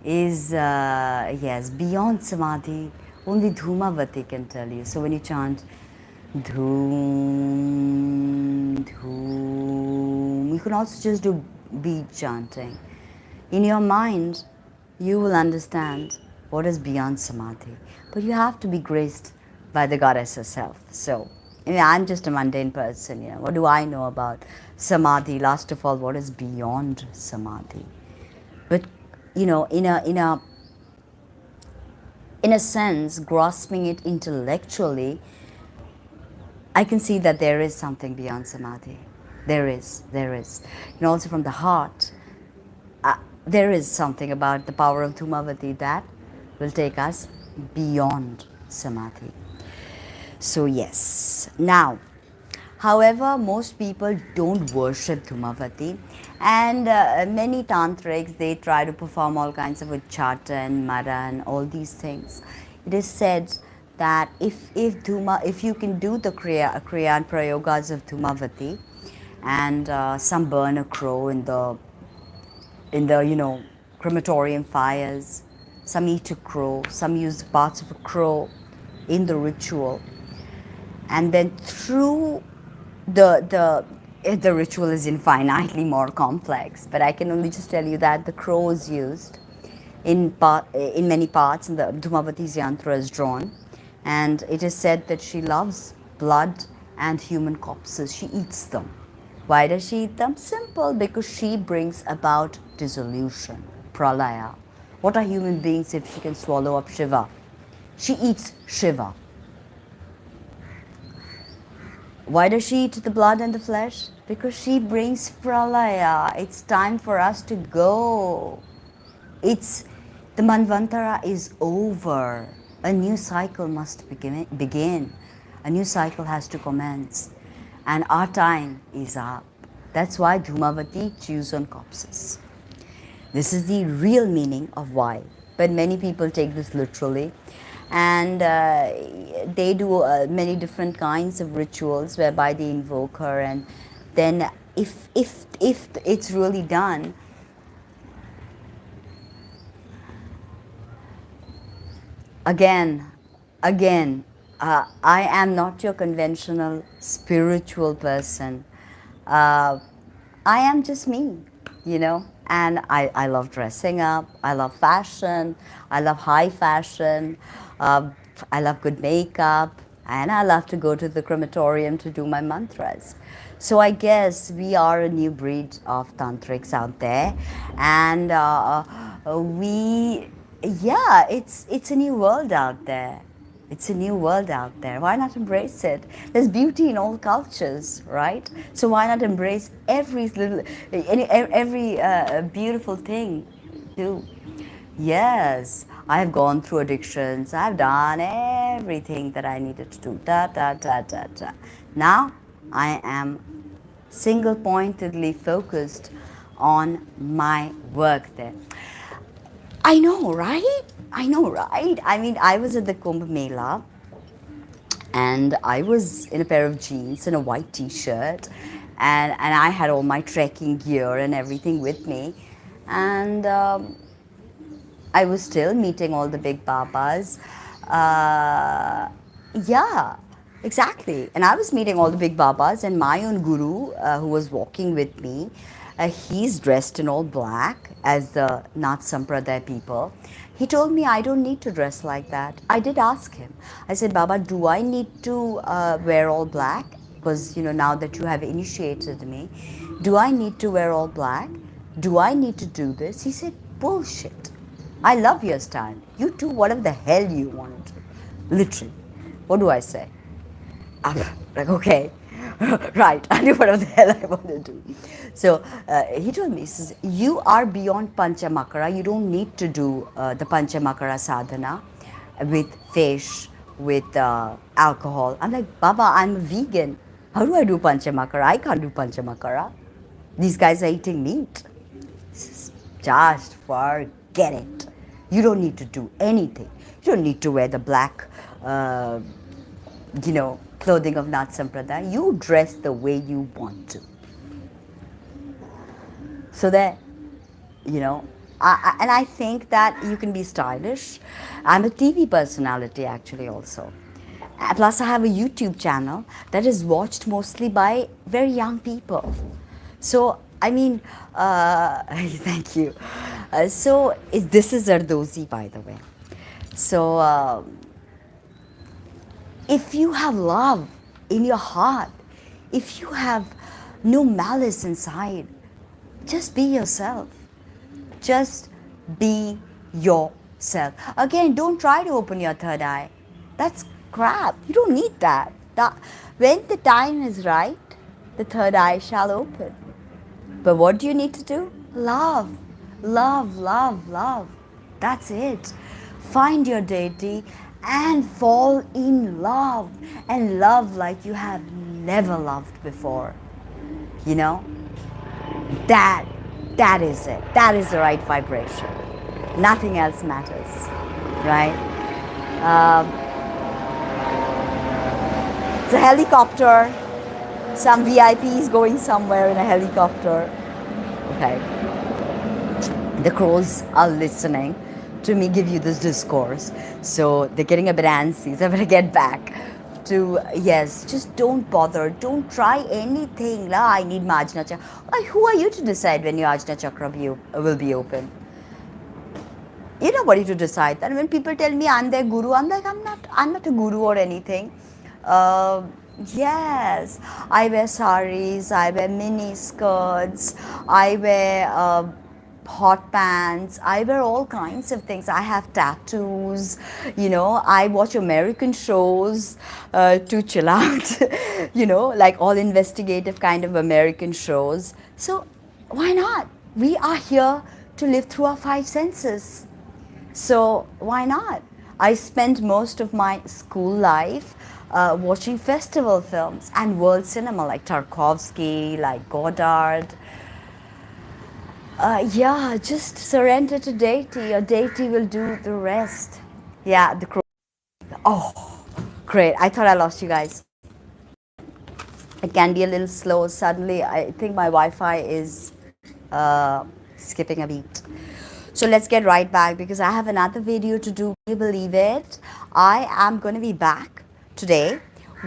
Speaker 1: is, beyond samadhi, only Dhumavati can tell you. So when you chant, Dhum, Dhum. You can also just do beat chanting. In your mind, you will understand what is beyond samadhi. But you have to be graced by the goddess herself. So, I'm just a mundane person. What do I know about samadhi? Last of all, what is beyond samadhi? But, in a sense, grasping it intellectually, I can see that there is something beyond Samadhi. There is. And also from the heart, there is something about the power of Dhumavati that will take us beyond Samadhi. So yes. Now, however, most people don't worship Dhumavati, and many tantrics, they try to perform all kinds of uchata and mara and all these things. It is said that if you can do the kriya and prayogas of Dhumavati, and some burn a crow in the crematorium fires, some eat a crow, some use parts of a crow in the ritual, and then through the ritual is infinitely more complex, but I can only just tell you that the crow is used in many parts, and the Dhumavati's yantra is drawn, and it is said that she loves blood and human corpses. She eats them. Why does she eat them? Simple, because she brings about dissolution, pralaya. What are human beings if she can swallow up Shiva? She eats Shiva. Why does she eat the blood and the flesh? Because she brings pralaya. It's time for us to go. The Manvantara is over. A new cycle must begin. A new cycle has to commence. And our time is up. That's why Dhumavati chews on corpses. This is the real meaning of why. But many people take this literally. And they do many different kinds of rituals whereby they invoke her, and then if it's really done, again, I am not your conventional spiritual person. I am just me, and I love dressing up, I love fashion, I love high fashion, I love good makeup, and I love to go to the crematorium to do my mantras. So I guess we are a new breed of tantrics out there, and it's a new world out there. It's a new world out there. Why not embrace it? There's beauty in all cultures, right? So why not embrace every beautiful thing too? Yes, I have gone through addictions. I've done everything that I needed to do. Now I am single-pointedly focused on my work there. I know, right? I mean, I was at the Kumbh Mela, and I was in a pair of jeans and a white t-shirt, and I had all my trekking gear and everything with me, and I was still meeting all the big babas. Yeah, exactly. And I was meeting all the big babas, and my own guru, who was walking with me, he's dressed in all black as the Nath Sampradaya people. He told me I don't need to dress like that. I did ask him. I said, Baba, do I need to wear all black? Because, now that you have initiated me, do I need to wear all black? Do I need to do this? He said, bullshit. I love your style. You do whatever the hell you want to do. Literally. What do I say? I'm like, okay, right, I do whatever the hell I want to do. So he told me, he says, you are beyond Panchamakara. You don't need to do the Panchamakara sadhana with fish, with alcohol. I'm like, Baba, I'm a vegan. How do I do Panchamakara? I can't do Panchamakara. These guys are eating meat. He says, just forget it. You don't need to do anything. You don't need to wear the black, clothing of Nath Sampradaya. You dress the way you want to. So that, and I think that you can be stylish. I'm a TV personality actually also. Plus I have a YouTube channel that is watched mostly by very young people. So, I mean, thank you. This is Zardozi, by the way. So, if you have love in your heart, if you have no malice inside, just be yourself. Just be yourself. Again, don't try to open your third eye. That's crap. You don't need that. That when the time is right, the third eye shall open. But what do you need to do? Love, love, love, love. That's it. Find your deity and fall in love, and love like you have never loved before. You know, that that is it. That is the right vibration. Nothing else matters, right? It's a helicopter. Some VIPs going somewhere in a helicopter. Okay. The crows are listening to me give you this discourse. So they're getting a bit antsy. So I better get back to, yes, just don't bother. Don't try anything. La, I need my Ajna Chakra. Who are you to decide when your Ajna Chakra will be open? You're nobody to decide that. When people tell me I'm their guru, I'm like, I'm not a guru or anything. Uh, yes, I wear saris, I wear mini skirts, I wear hot pants, I wear all kinds of things. I have tattoos, I watch American shows to chill out, like all investigative kind of American shows. So why not? We are here to live through our five senses. So why not? I spent most of my school life watching festival films and world cinema like Tarkovsky, like Godard. Yeah, just surrender to deity. Your deity will do the rest. Yeah, the crow. Oh, great. I thought I lost you guys. It can be a little slow. Suddenly, I think my Wi-Fi is skipping a beat. So let's get right back because I have another video to do. Can you believe it? I am going to be back today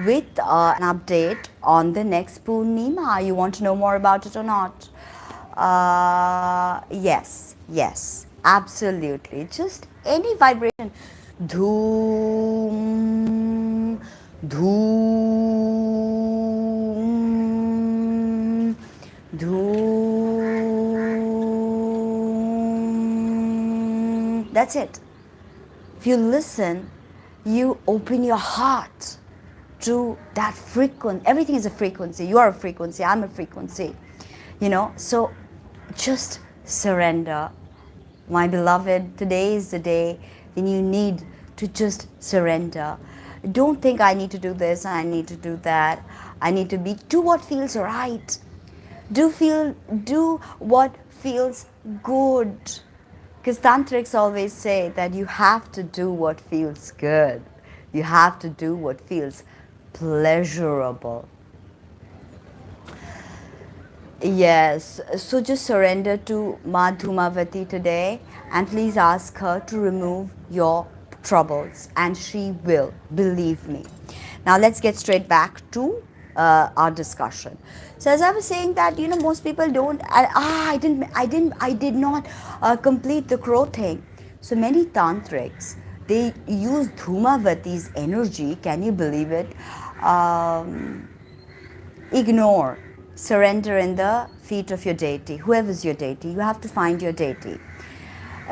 Speaker 1: with an update on the next Purnima. You want to know more about it or not? Yes, absolutely. Just any vibration. Dhoom, dhoom, dhoom. That's it. If you listen, you open your heart to that frequency. Everything is a frequency. You are a frequency. I'm a frequency. So just surrender. My beloved, today is the day when you need to just surrender. Don't think I need to do this, I need to do that. I need to do what feels right. Do what feels good. Because tantrics always say that you have to do what feels good. You have to do what feels pleasurable. Yes, so just surrender to Ma Dhumavati today and please ask her to remove your troubles and she will, believe me. Now let's get straight back to our discussion. So as I was saying that, most people don't, I did not complete the crow thing. So many tantrics, they use Dhumavati's energy, can you believe it? Ignore, surrender in the feet of your deity, whoever's your deity. You have to find your deity.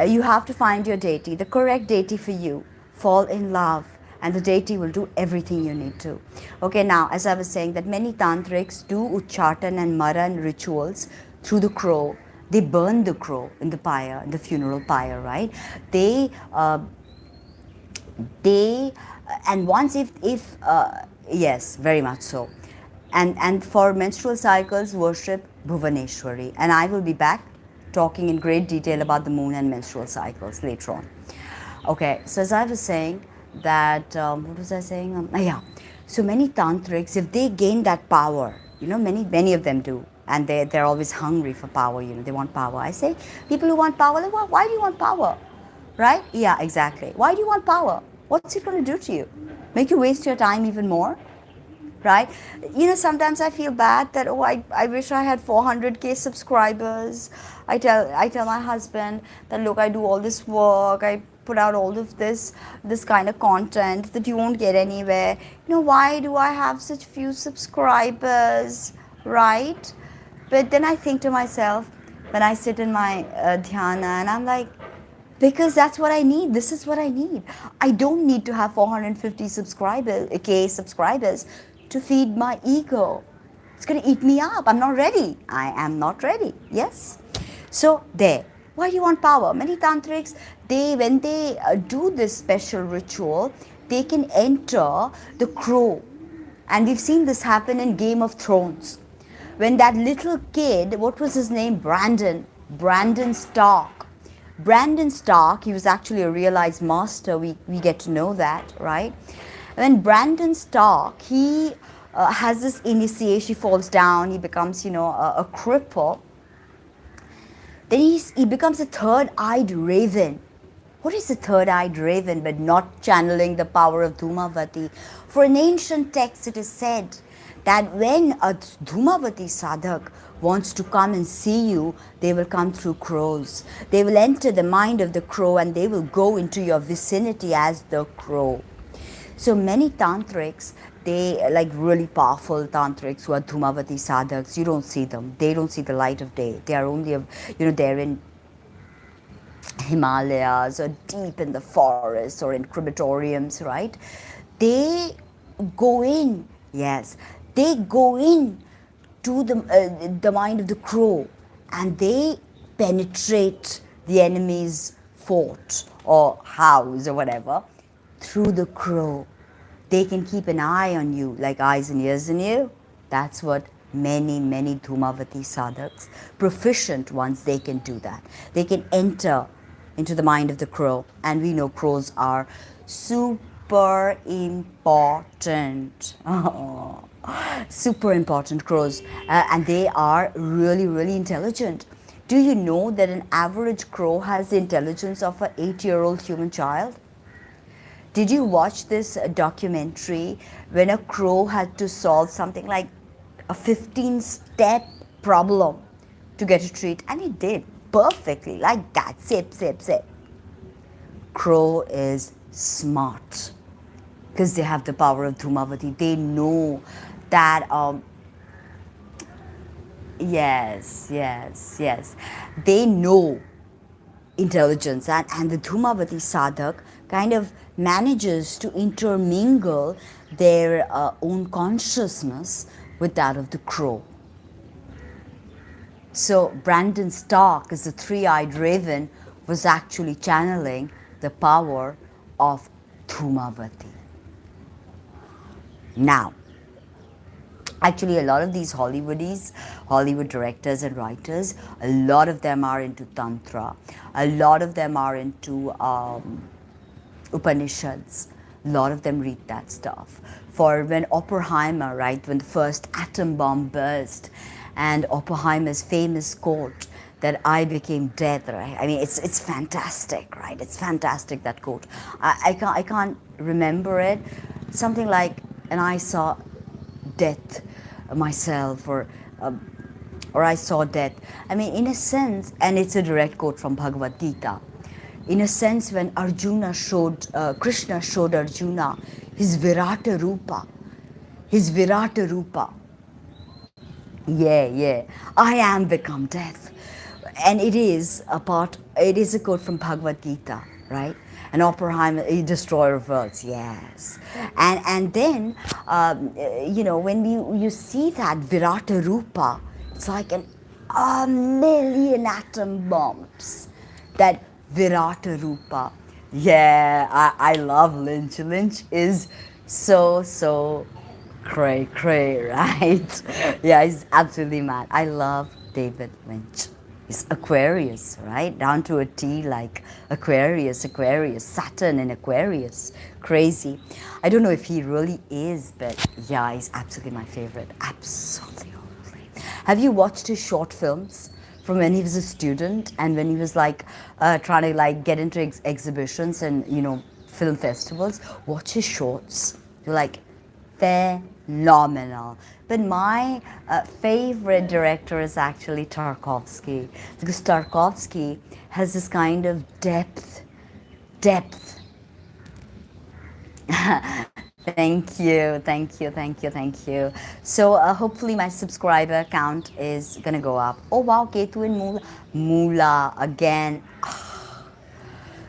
Speaker 1: You have to find your deity, the correct deity for you. Fall in love and the deity will do everything you need to. Okay, now as I was saying that many tantrics do uchchatan and maran rituals through the crow. They burn the crow in the pyre, in the funeral pyre, right? And once if yes, very much so. And for menstrual cycles, worship Bhuvaneshwari. And I will be back talking in great detail about the moon and menstrual cycles later on. Okay, so as I was saying that, what was I saying? Yeah, so many tantrics, if they gain that power, many of them do. And they're always hungry for power, they want power. I say, people who want power, like, why do you want power? Right? Yeah, exactly. Why do you want power? What's it going to do to you? Make you waste your time even more? Right? Sometimes I feel bad that, I wish I had 400k subscribers. I tell my husband that, look, I do all this work, I put out all of this kind of content that you won't get anywhere. Why do I have such few subscribers? Right? But then I think to myself, when I sit in my dhyana and I'm like, because that's what I need. This is what I need. I don't need to have 450 subscribers, K subscribers, to feed my ego. It's going to eat me up. I'm not ready. I am not ready. Yes. So there. Why do you want power? Many tantrics, when they do this special ritual, they can enter the crow. And we've seen this happen in Game of Thrones. When that little kid, what was his name? Brandon Stark. Brandon Stark, he was actually a realized master. We get to know that, right? When Brandon Stark, he has this initiation, he falls down, he becomes, a cripple. Then he becomes a third-eyed raven. What is a third-eyed raven but not channeling the power of Dhumavati? For in ancient texts it is said that when a Dhumavati sadhak wants to come and see you, they will come through crows. They will enter the mind of the crow and they will go into your vicinity as the crow. So many tantrics, they like really powerful tantrics who are Dhumavati sadhaks, you don't see them. They don't see the light of day. They are only, they're in Himalayas or deep in the forests or in crematoriums, right? They go in, yes, they go in to the mind of the crow and they penetrate the enemy's fort or house or whatever through the crow. They can keep an eye on you, like eyes and ears in you. That's what many Dhumavati sadhaks, proficient ones, they can do that. They can enter into the mind of the crow. And we know crows are super important. Oh, super important crows. And they are really intelligent. Do you know that an average crow has the intelligence of an 8-year-old human child? Did you watch this documentary when a crow had to solve something like a 15-step problem to get a treat? And it did perfectly, like that. Sip. Crow is smart because they have the power of Dhumavati. They know that, yes. They know intelligence, and the Dhumavati sadhak kind of manages to intermingle their own consciousness with that of the crow. So Brandon Stark, as the three-eyed raven, was actually channeling the power of Dhumavati. Now, actually, a lot of these Hollywood directors and writers, a lot of them are into Tantra. A lot of them are into Upanishads. A lot of them read that stuff. For when Oppenheimer, right, when the first atom bomb burst, and Oppenheimer's famous quote that I became death, right? I mean, it's fantastic, right? It's fantastic, that quote. I can't remember it. Something like, and I saw death myself, or I saw death. I mean, in a sense, and it's a direct quote from Bhagavad Gita. In a sense, when Krishna showed Arjuna his Virata Rupa, yeah, I am become death. And it is a quote from Bhagavad Gita, right? And Oppenheimer, a destroyer of worlds, yes. And then, when you see that Virata Rupa, it's like a million atom bombs. That Virata Rupa. Yeah, I love Lynch. Lynch is so cray, right? Yeah, he's absolutely mad. I love David Lynch. He's Aquarius, right? Down to a T, like Aquarius, Saturn in Aquarius. Crazy. I don't know if he really is, but yeah, he's absolutely my favorite. Absolutely. Have you watched his short films from when he was a student and when he was like trying to like get into exhibitions and, film festivals? Watch his shorts. They're like phenomenal. But my favorite director is actually Tarkovsky, because Tarkovsky has this kind of depth. Thank you. So hopefully my subscriber count is gonna go up. Oh wow, Ketu in Mula again.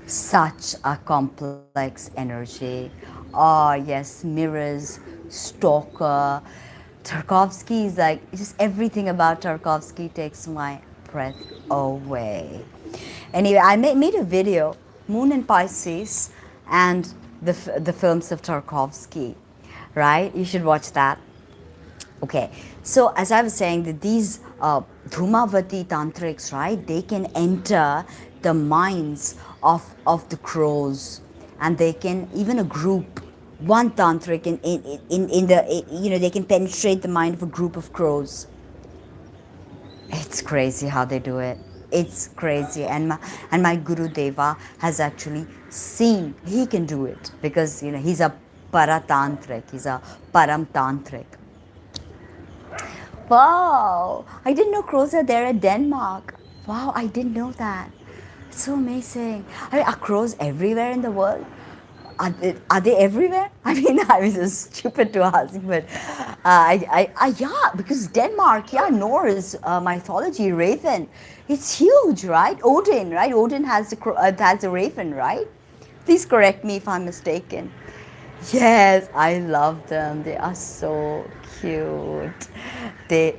Speaker 1: Such a complex energy. Oh, yes, mirrors, stalker. Tarkovsky is like, just everything about Tarkovsky takes my breath away. Anyway, I made a video, Moon and Pisces, and the films of Tarkovsky, right? You should watch that. Okay, so as I was saying, that these Dhumavati tantrics, right, they can enter the minds of the crows, and they can, even a group, one tantric in the, you know, they can penetrate the mind of a group of crows. It's crazy how they do it. It's crazy, and my Guru Deva has actually seen he can do it, because you know he's a paratantric, he's a param tantric. Wow, I didn't know crows are there at Denmark. Wow, I didn't know that. It's so amazing. I mean, are crows everywhere in the world? Are they everywhere? I mean, I was just stupid to ask, but yeah, because Denmark, yeah, Norse mythology, raven, it's huge, right? Odin, right? Odin has a raven, right? Please correct me if I'm mistaken. Yes, I love them. They are so cute. They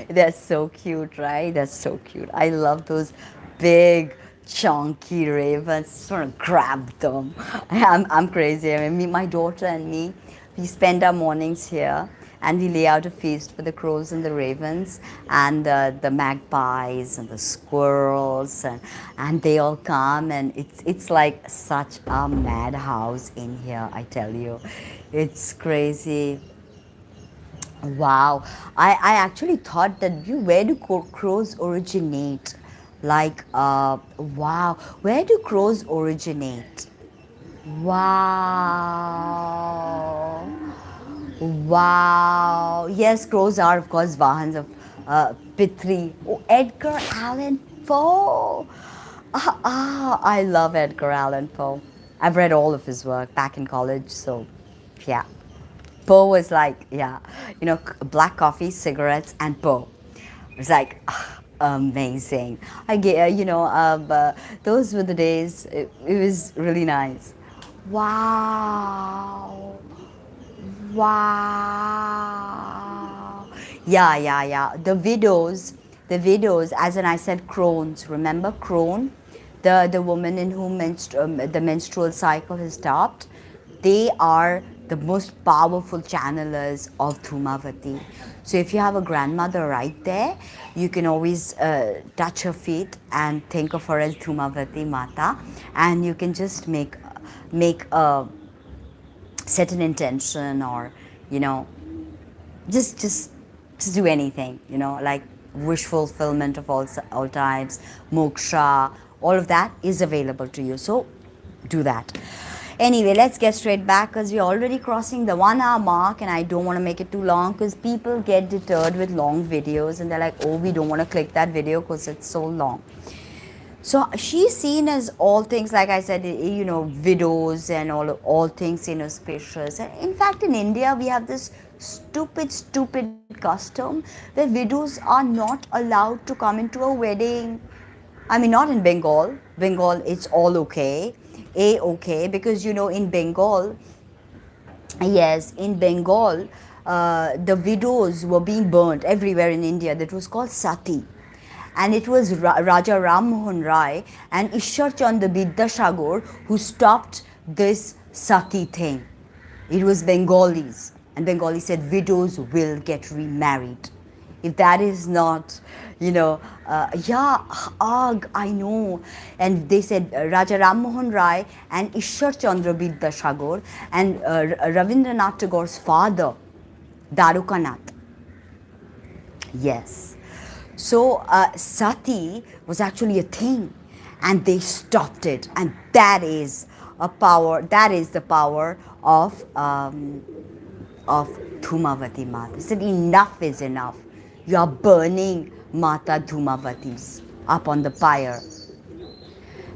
Speaker 1: they're so cute, right? They're so cute. I love those big chunky ravens. Just want to grab them. I'm crazy. I mean, my daughter and me, we spend our mornings here, and we lay out a feast for the crows and the ravens and the magpies and the squirrels, and they all come, and it's like such a madhouse in here, I tell you. It's crazy. Wow. I actually thought that, where do crows originate? Like, wow, where do crows originate? Wow. Wow. Yes, crows are, of course, Vahans of Pitri. Oh, Edgar Allan Poe. I love Edgar Allan Poe. I've read all of his work back in college, so yeah. Poe was like, yeah, you know, black coffee, cigarettes, and Poe. It's like, amazing. I get, those were the days. It was really nice. Wow. Wow. Yeah, yeah, yeah. The widows, as in I said, crones. Remember crone? The woman in whom the menstrual cycle has stopped. They are the most powerful channelers of Dhumavati. So if you have a grandmother right there, you can always touch her feet and think of her as Dhumavati Mata, and you can just make a set an intention, or you know, just do anything, you know, like wish fulfillment of all types, moksha, all of that is available to you, so do that. Anyway, let's get straight back, because we're already crossing the 1 hour mark, and I don't want to make it too long, because people get deterred with long videos, and they're like, oh, we don't want to click that video because it's so long. So she's seen as all things, like I said, you know, widows and all things inauspicious. And in fact, in India, we have this stupid custom where widows are not allowed to come into a wedding. I mean, not in Bengal. Bengal, it's all okay. Okay, because, you know, in Bengal, yes, in Bengal, the widows were being burnt everywhere in India. That was called sati. And it was Raja Ram Mohan Rai and Ishwar Chandra Vidyasagar who stopped this sati thing. It was Bengalis, and Bengali said widows will get remarried. If that is not, you know, I know. And they said Raja Ram Mohan Rai and Ishwar Chandra Vidyasagar and Ravindranath Tagore's father, Darukanath. Yes. So sati was actually a thing, and they stopped it, and that is a power. That is the power of Dhumavati Mata. He said, enough is enough. You are burning Mata Dhumavatis up on the pyre.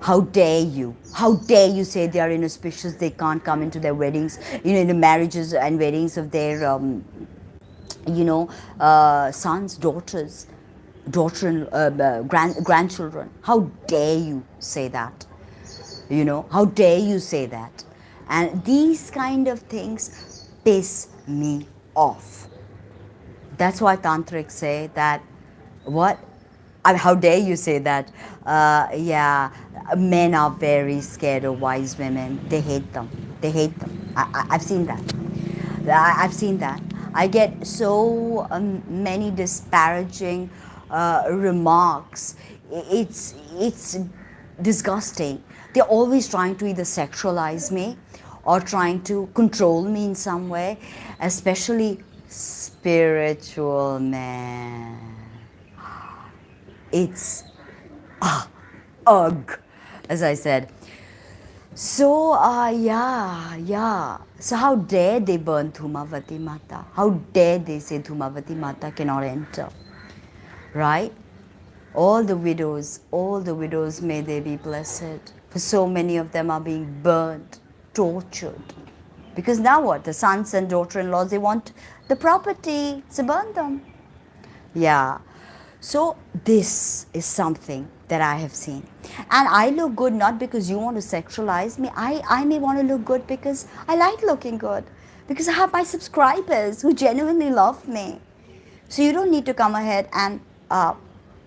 Speaker 1: How dare you? How dare you say they are inauspicious? They can't come into their weddings, you know, in the marriages and weddings of their, sons, daughters, grandchildren. How dare you say that? How dare you say that? And these kind of things piss me off. That's why tantrics say that, what? How dare you say that? Yeah, men are very scared of wise women. They hate them. They hate them. I've seen that. I've seen that. I get so many disparaging remarks. It's disgusting. They're always trying to either sexualize me or trying to control me in some way, especially spiritual men. It's ugh, as I said. So, yeah. So how dare they burn Dhumavati Mata? How dare they say Dhumavati Mata cannot enter? Right? All the widows, may they be blessed. For so many of them are being burned, tortured. Because now what? The sons and daughter-in-laws, they want the property, so burn them. Yeah. So this is something that I have seen. And I look good not because you want to sexualize me. I may want to look good because I like looking good. Because I have my subscribers who genuinely love me. So you don't need to come ahead and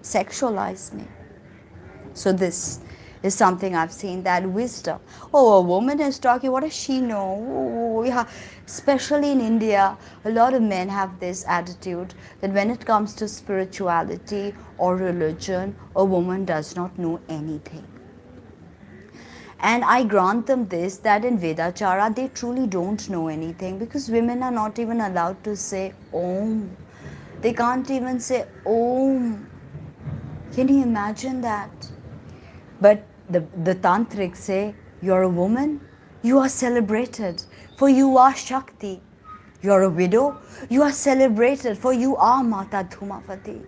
Speaker 1: sexualize me. So this is something I've seen, that wisdom. Oh, a woman is talking, what does she know? Oh, yeah. Especially in India, a lot of men have this attitude that when it comes to spirituality or religion, a woman does not know anything. And I grant them this, that in Vedachara, they truly don't know anything, because women are not even allowed to say Om. They can't even say Om. Can you imagine that? But the tantrics say, you're a woman, you are celebrated, for you are Shakti. You're a widow, you are celebrated, for you are Mata Dhumavati.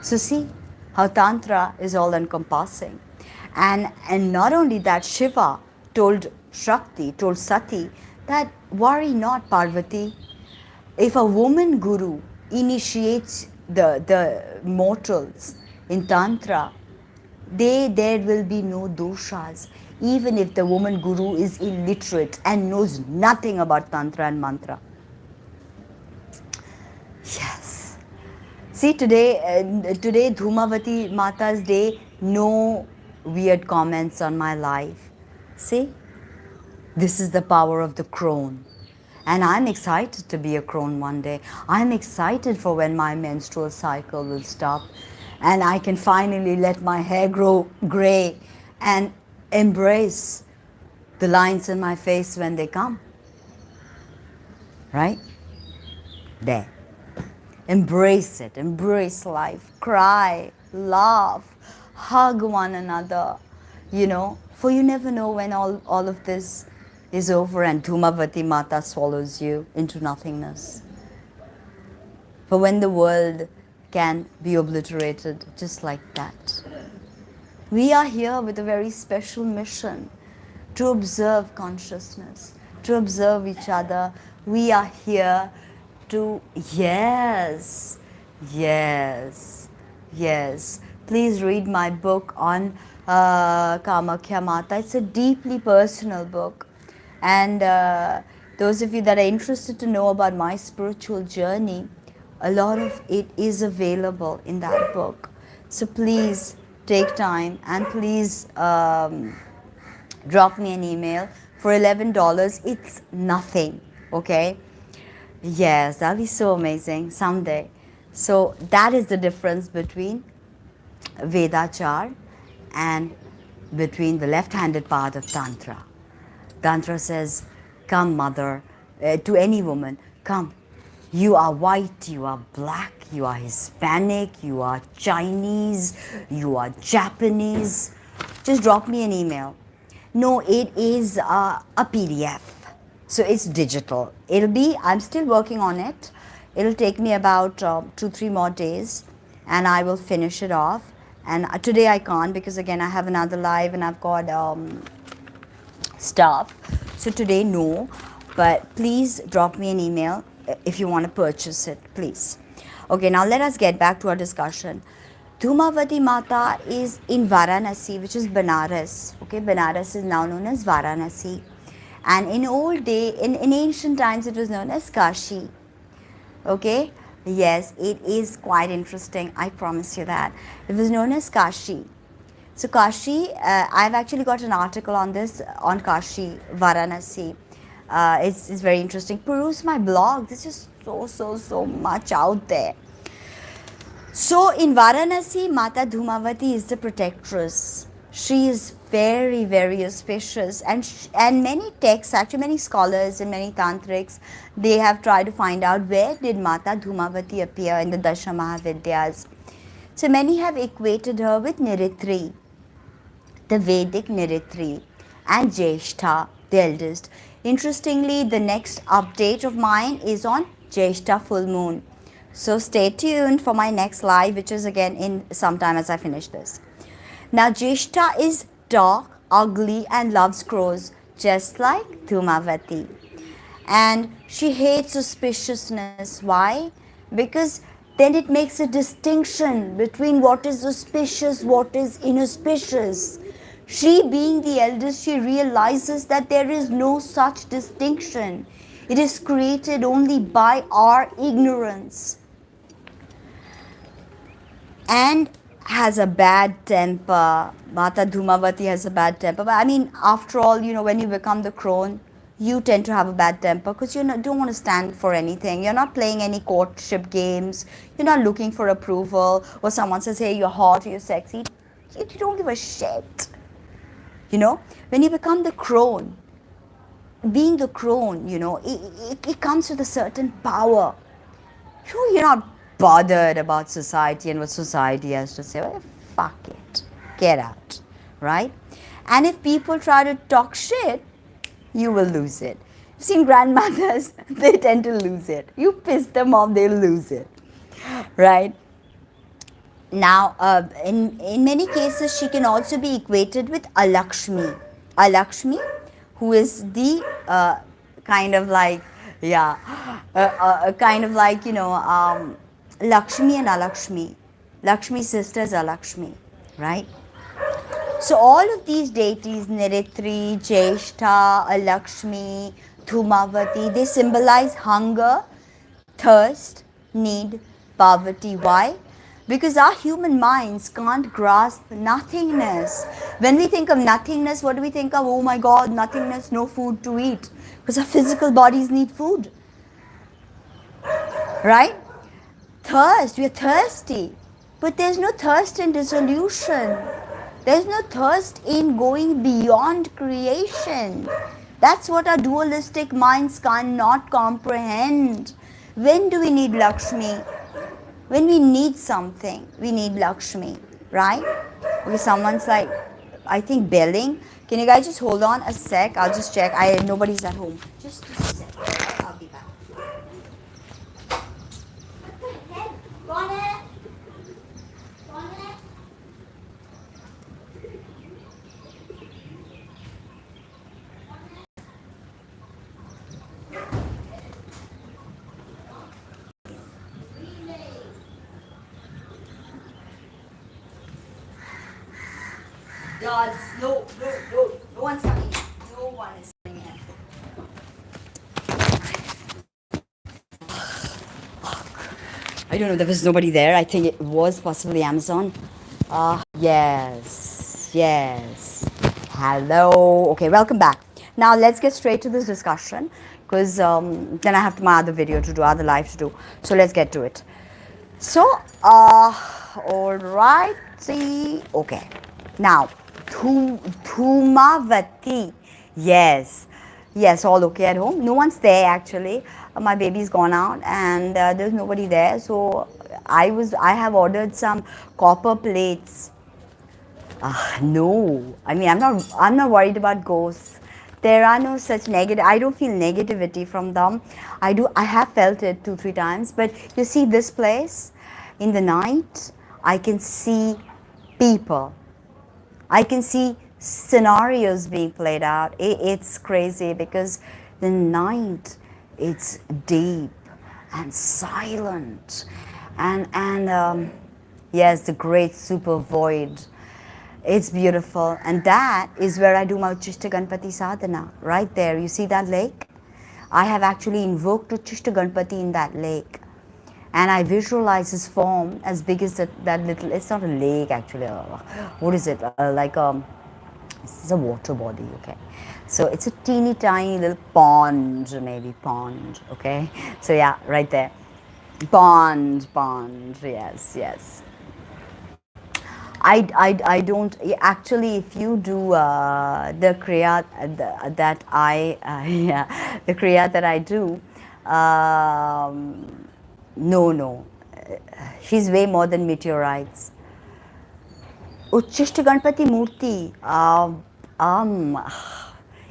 Speaker 1: So see how Tantra is all encompassing. And not only that, Shiva told Shakti, told Sati, that worry not, Parvati. If a woman guru initiates the mortals in Tantra, there will be no doshas, even if the woman guru is illiterate and knows nothing about Tantra and Mantra. Yes. See, today Dhumavati Mata's day, no weird comments on my life. See, this is the power of the crone. And I'm excited to be a crone one day. I'm excited for when my menstrual cycle will stop and I can finally let my hair grow gray and embrace the lines in my face when they come. Right? There. Embrace it. Embrace life. Cry. Laugh. Hug one another. For you never know when all of this is over and Dhumavati Mata swallows you into nothingness. For when the world can be obliterated just like that. We are here with a very special mission to observe consciousness, to observe each other. We are here to, yes. Please read my book on Kamakhya Mata. It's a deeply personal book. And those of you that are interested to know about my spiritual journey, a lot of it is available in that book. So please take time and please drop me an email. For $11, it's nothing, okay? Yes, that'll be so amazing someday. So that is the difference between Vedachar and between the left-handed path of Tantra. Tantra says, come mother, to any woman, come. You are white, you are black, you are Hispanic, you are Chinese, you are Japanese. Just drop me an email. No, it is a PDF. So it's digital. I'm still working on it. It'll take me about 2-3 more days and I will finish it off. And today I can't because again I have another live and I've got stuff. So today no, but please drop me an email if you want to purchase it, please. Okay, now let us get back to our discussion. Dhumavati Mata is in Varanasi, which is Banaras. Okay, Banaras is now known as Varanasi. And in in ancient times, it was known as Kashi. Okay, yes, it is quite interesting. I promise you that. It was known as Kashi. So Kashi, I've actually got an article on this, on Kashi, Varanasi. It's very interesting. Peruse my blog. There's just so much out there. So in Varanasi, Mata Dhumavati is the protectress. She is very auspicious, and many texts, actually many scholars and many tantrics, they have tried to find out where did Mata Dhumavati appear in the Dasha Mahavidyas. So many have equated her with Niritri, the Vedic Niritri, and Jyeshtha, the eldest. Interestingly, the next update of mine is on Jyeshtha full moon. So stay tuned for my next live, which is again in some time as I finish this. Now Jyeshtha is dark, ugly, and loves crows, just like Dhumavati. And she hates suspiciousness. Why? Because then it makes a distinction between what is auspicious, what is inauspicious. She, being the eldest, she realizes that there is no such distinction. It is created only by our ignorance. And has a bad temper. Mata Dhumavati has a bad temper. But I mean, after all, when you become the crone, you tend to have a bad temper because you don't want to stand for anything. You're not playing any courtship games. You're not looking for approval. Or someone says, hey, you're hot, you're sexy. You don't give a shit. When you become the crone, being the crone, it comes with a certain power. You're not bothered about society and what society has to say. Well, fuck it. Get out. Right? And if people try to talk shit, you will lose it. You've seen grandmothers, they tend to lose it. You piss them off, they'll lose it. Right? Now, in many cases, she can also be equated with Alakshmi. Alakshmi, who is the kind of like, Lakshmi and Alakshmi. Lakshmi's sister is Alakshmi, right? So all of these deities, Niritri, Jyeshtha, Alakshmi, Dhumavati, they symbolize hunger, thirst, need, poverty. Why? Because our human minds can't grasp nothingness. When we think of nothingness, what do we think of? Oh my God, nothingness, no food to eat. Because our physical bodies need food. Right? Thirst, we are thirsty. But there's no thirst in dissolution. There's no thirst in going beyond creation. That's what our dualistic minds cannot comprehend. When do we need Lakshmi? When we need something, we need Lakshmi, right? Okay, someone's like, I think belling. Can you guys just hold on a sec? I'll just check. Nobody's at home. Just a sec. I'll be back. What the heck? Bonnet? Bonnet? Gods, no one's coming. No one is coming in. I don't know, there was nobody there. I think it was possibly Amazon. Yes. Hello. Okay, welcome back. Now let's get straight to this discussion because then I have my other video to do, other live to do. So let's get to it. So, alright. See, okay. Now, Dhumavati. Yes, all okay at home. No one's there actually. My baby's gone out and there's nobody there. So I have ordered some copper plates. No, I mean I'm not worried about ghosts. There are no such negative. I don't feel negativity from them. I have felt it 2-3 times. But you see, this place in the night, I can see people. I can see scenarios being played out. It's crazy because the night, it's deep and silent, and Yes, the great super void. It's beautiful. And that is where I do my Uchishta Ganpati sadhana. Right there. You see that lake? I have actually invoked Uchishta Ganpati in that lake. And I visualize his form as big as that little, it's not a lake actually. What is it? This is a water body, okay? So it's a teeny tiny little pond, maybe pond, okay? So yeah, right there. Pond, yes, yes. I don't actually. If you do the kriya that I yeah, the kriya that I do, no, she's way more than meteorites. Uchishta Ganpati Murti,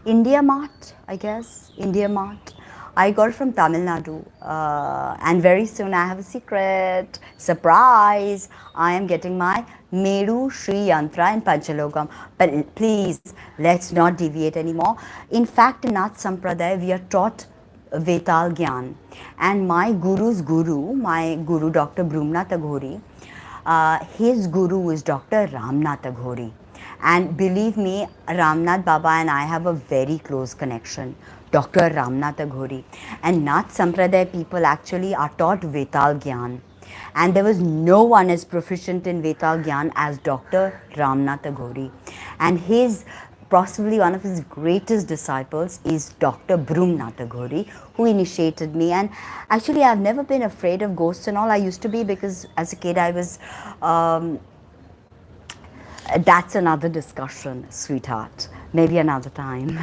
Speaker 1: India Mart, I guess. India Mart. I got it from Tamil Nadu. And very soon I have a secret. Surprise! I am getting my Meru Shri Yantra in Panchalogam. But please, let's not deviate anymore. In fact, in Nath Sampradaya, we are taught Vetal Gyan. And my guru's guru, my guru Dr. Brumnath Aghori, his guru is Dr. Ramnath Aghori. And believe me, Ramnath Baba and I have a very close connection. Dr. Ramnath Aghori. And Nath Sampradaya people actually are taught Vetal Gyan. And there was no one as proficient in Vetal Gyan as Dr. Ramnath Aghori. And his possibly one of his greatest disciples is Dr. Brumnath Aghori, who initiated me. And actually, I've never been afraid of ghosts and all. I used to be because as a kid I was, that's another discussion, sweetheart. Maybe another time.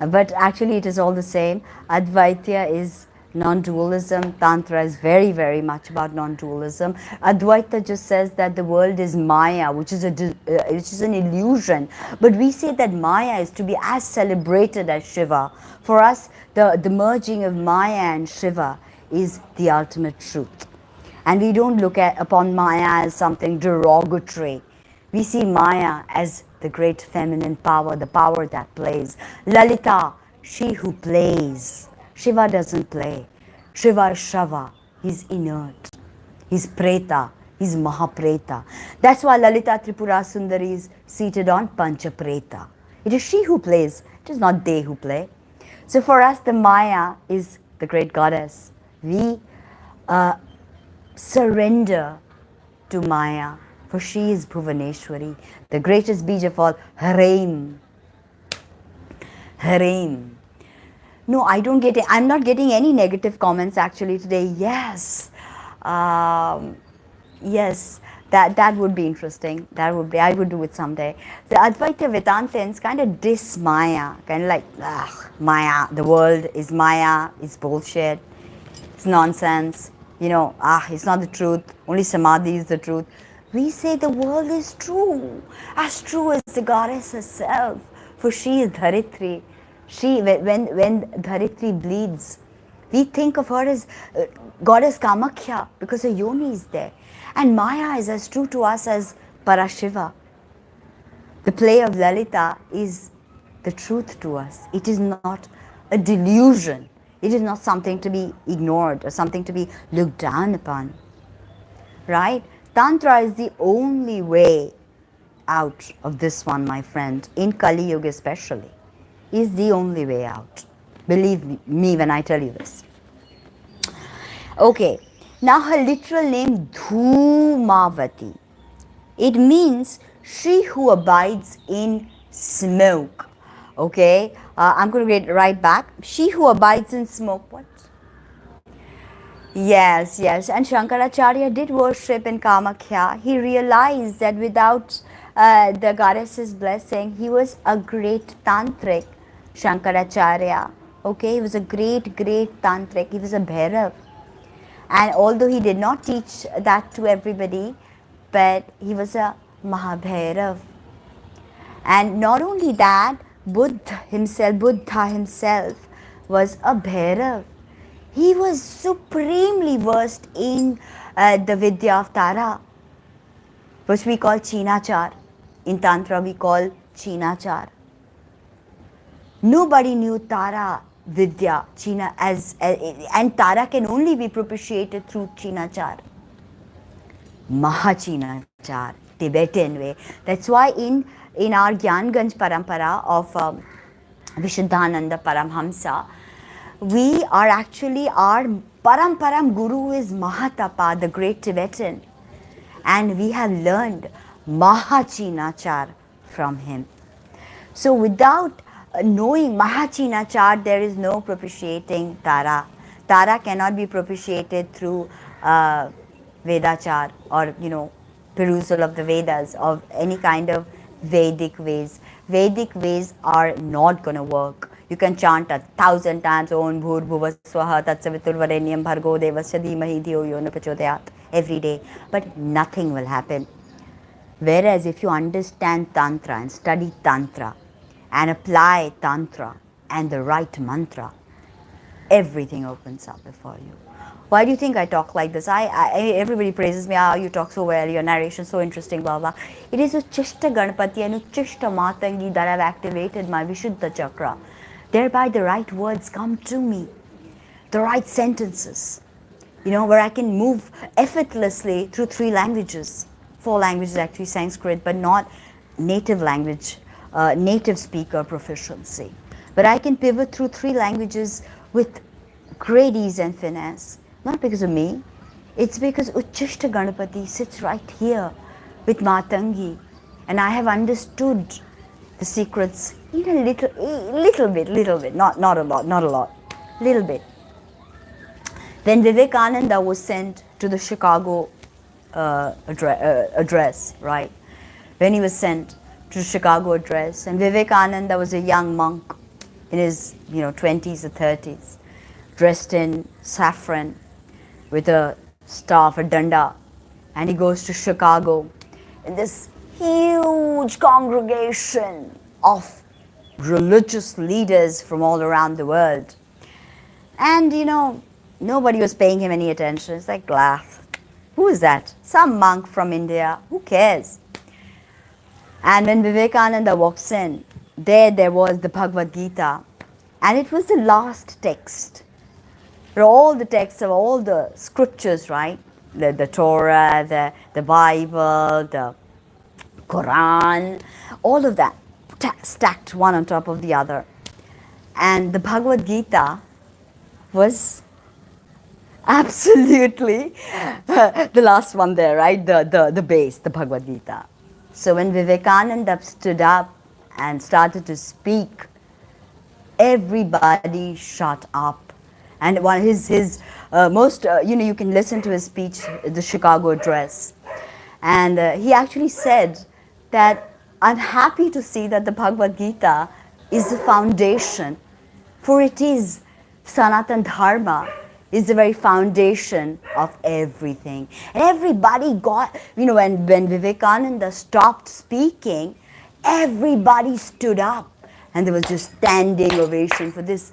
Speaker 1: But actually, it is all the same. Advaita is non-dualism. Tantra is very, very much about non-dualism. Advaita just says that the world is Maya, which is an illusion. But we say that Maya is to be as celebrated as Shiva. For us, the merging of Maya and Shiva is the ultimate truth. And we don't look upon Maya as something derogatory. We see Maya as the great feminine power, the power that plays. Lalita, she who plays. Shiva doesn't play. Shiva is Shava. He's inert. He's Preta. He's Mahapreta. That's why Lalita Tripura Sundari is seated on Pancha Preta. It is she who plays. It is not they who play. So for us, the Maya is the great goddess. We surrender to Maya, for she is Bhuvaneshwari, the greatest beach of all, Hareem. Hareem. No, I don't get it. I'm not getting any negative comments actually today. Yes. Yes. That would be interesting. That would be, I would do it someday. The Advaita Vedantins kind of diss Maya, kind of like, Maya, the world is Maya, it's bullshit, it's nonsense, it's not the truth, only Samadhi is the truth. We say the world is true as the goddess herself, for she is Dharitri. She, when Dharitri bleeds, we think of her as goddess Kamakhya because her yoni is there. And Maya is as true to us as Parashiva. The play of Lalita is the truth to us. It is not a delusion. It is not something to be ignored or something to be looked down upon. Right? Tantra is the only way out of this one, my friend, in Kali Yuga especially, is the only way out. Believe me when I tell you this. Okay, now her literal name, Dhumavati. It means she who abides in smoke. Okay, I'm going to get right back. She who abides in smoke. What? Yes. And Shankaracharya did worship in Kamakhya. He realized that without the goddess's blessing, he was a great tantric, Shankaracharya. Okay, he was a great tantric. He was a Bhairav. And although he did not teach that to everybody, but he was a Mahabhairav. And not only that, Buddha himself was a Bhairav. He was supremely versed in the Vidya of Tara, which we call Chinachar. In Tantra, we call Chinachar. Nobody knew Tara Vidya, China, and Tara can only be propitiated through Chinachar. Mahachinachar, Tibetan way. That's why in our Gyanganj Parampara of Vishuddhananda Paramhamsa, we are actually, our Paramparam Guru is Mahatapa, the great Tibetan. And we have learned Mahachinachar from him. So without knowing Mahachinachar, there is no propitiating Tara. Tara cannot be propitiated through Vedachar or, perusal of the Vedas, of any kind of Vedic ways. Vedic ways are not going to work. You can chant 1,000 times Om Bhur Bhuva Swaha Tatsavitur Varenyam Bhargo Devasya Dhimahi Dhiyo Yo Na Prachodayat every day, but nothing will happen. Whereas if you understand Tantra and study Tantra and apply Tantra and the right mantra, everything opens up before you. Why do you think I talk like this? Everybody praises me, you talk so well, your narration so interesting, blah, blah. It is Uchishta Ganpati and Uchishta Matangi that have activated my Vishuddha Chakra. Thereby the right words come to me, the right sentences, where I can move effortlessly through 3 languages. 4 languages actually, Sanskrit, but not native language, native speaker proficiency. But I can pivot through 3 languages with great ease and finesse. Not because of me, it's because Uchishta Ganapati sits right here with Matangi, and I have understood the secrets in a little bit, not a lot, little bit. When Vivekananda was sent to the Chicago address, right? When he was sent to the Chicago address, and Vivekananda was a young monk in his 20s or 30s, dressed in saffron with a staff, a danda, and he goes to Chicago in this huge congregation of religious leaders from all around the world. And nobody was paying him any attention. It's like, who is that? Some monk from India. Who cares? And when Vivekananda walks in, there was the Bhagavad Gita, and it was the last text. All the texts of all the scriptures, right? The Torah, the Bible, the Quran, all of that stacked one on top of the other. And the Bhagavad Gita was absolutely the last one there, right? The base, the Bhagavad Gita. So when Vivekananda stood up and started to speak, everybody shut up. And one his most, you can listen to his speech, the Chicago address. And he actually said that, I'm happy to see that the Bhagavad Gita is the foundation, for it is Sanatan Dharma, is the very foundation of everything. And everybody got, when Vivekananda stopped speaking, everybody stood up. And there was just standing ovation for this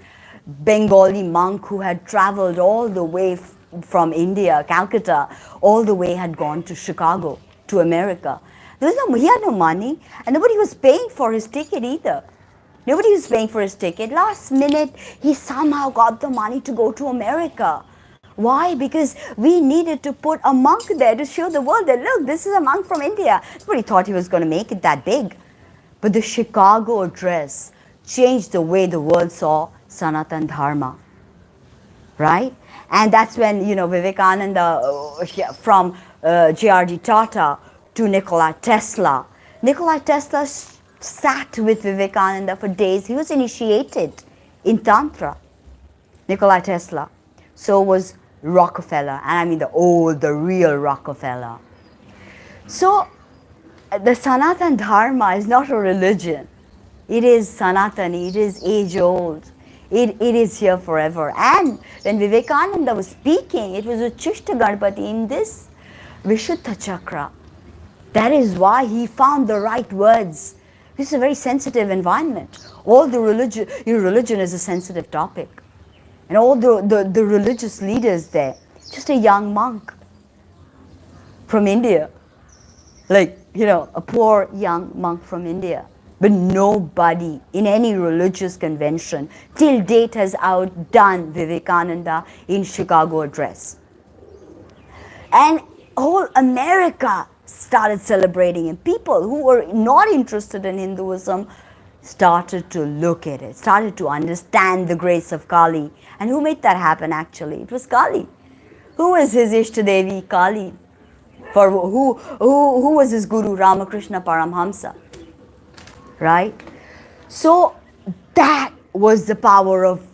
Speaker 1: Bengali monk who had traveled all the way from India, Calcutta, all the way had gone to Chicago, to America. He had no money, and nobody was paying for his ticket either. Nobody was paying for his ticket. Last minute, he somehow got the money to go to America. Why? Because we needed to put a monk there to show the world that, look, this is a monk from India. Nobody thought he was going to make it that big. But the Chicago address changed the way the world saw Sanatan Dharma, right? And that's when, Vivekananda, from J.R.D. Tata to Nikola Tesla. Nikola Tesla sat with Vivekananda for days. He was initiated in Tantra, Nikola Tesla. So was Rockefeller, and I mean the real Rockefeller. So the Sanatan Dharma is not a religion. It is Sanatani, it is age-old. It is here forever. And when Vivekananda was speaking, it was Uchishta Ganpati in this Vishuddha Chakra. That is why he found the right words. This is a very sensitive environment. All the religion is a sensitive topic. And all the religious leaders there, just a young monk from India. A poor young monk from India. But nobody in any religious convention till date has outdone Vivekananda in Chicago address. And whole America started celebrating him. People who were not interested in Hinduism started to look at it, started to understand the grace of Kali. And who made that happen actually? It was Kali. Who is his Ishtadevi? Kali. For who was his guru? Ramakrishna Paramhamsa. Right? So that was the power of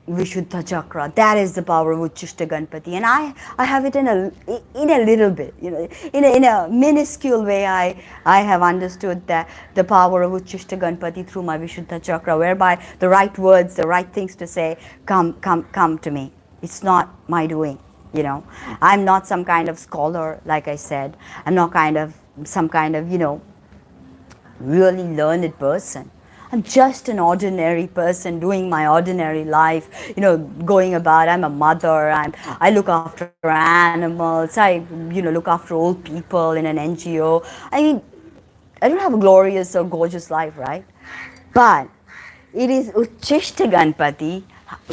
Speaker 1: Vishuddha Chakra. That is the power of Uchishta Ganpati. And I have it in a little bit, in a minuscule way. I have understood that the power of Uchishta Ganpati through my Vishuddha Chakra, whereby the right words, the right things to say come to me. It's not my doing. I'm not some kind of scholar, like I said. I'm not some kind of, really learned person. I'm just an ordinary person doing my ordinary life, going about. I'm a mother. I look after animals. I, look after old people in an NGO. I mean, I don't have a glorious or gorgeous life, right? But it is Uchishta Ganpati,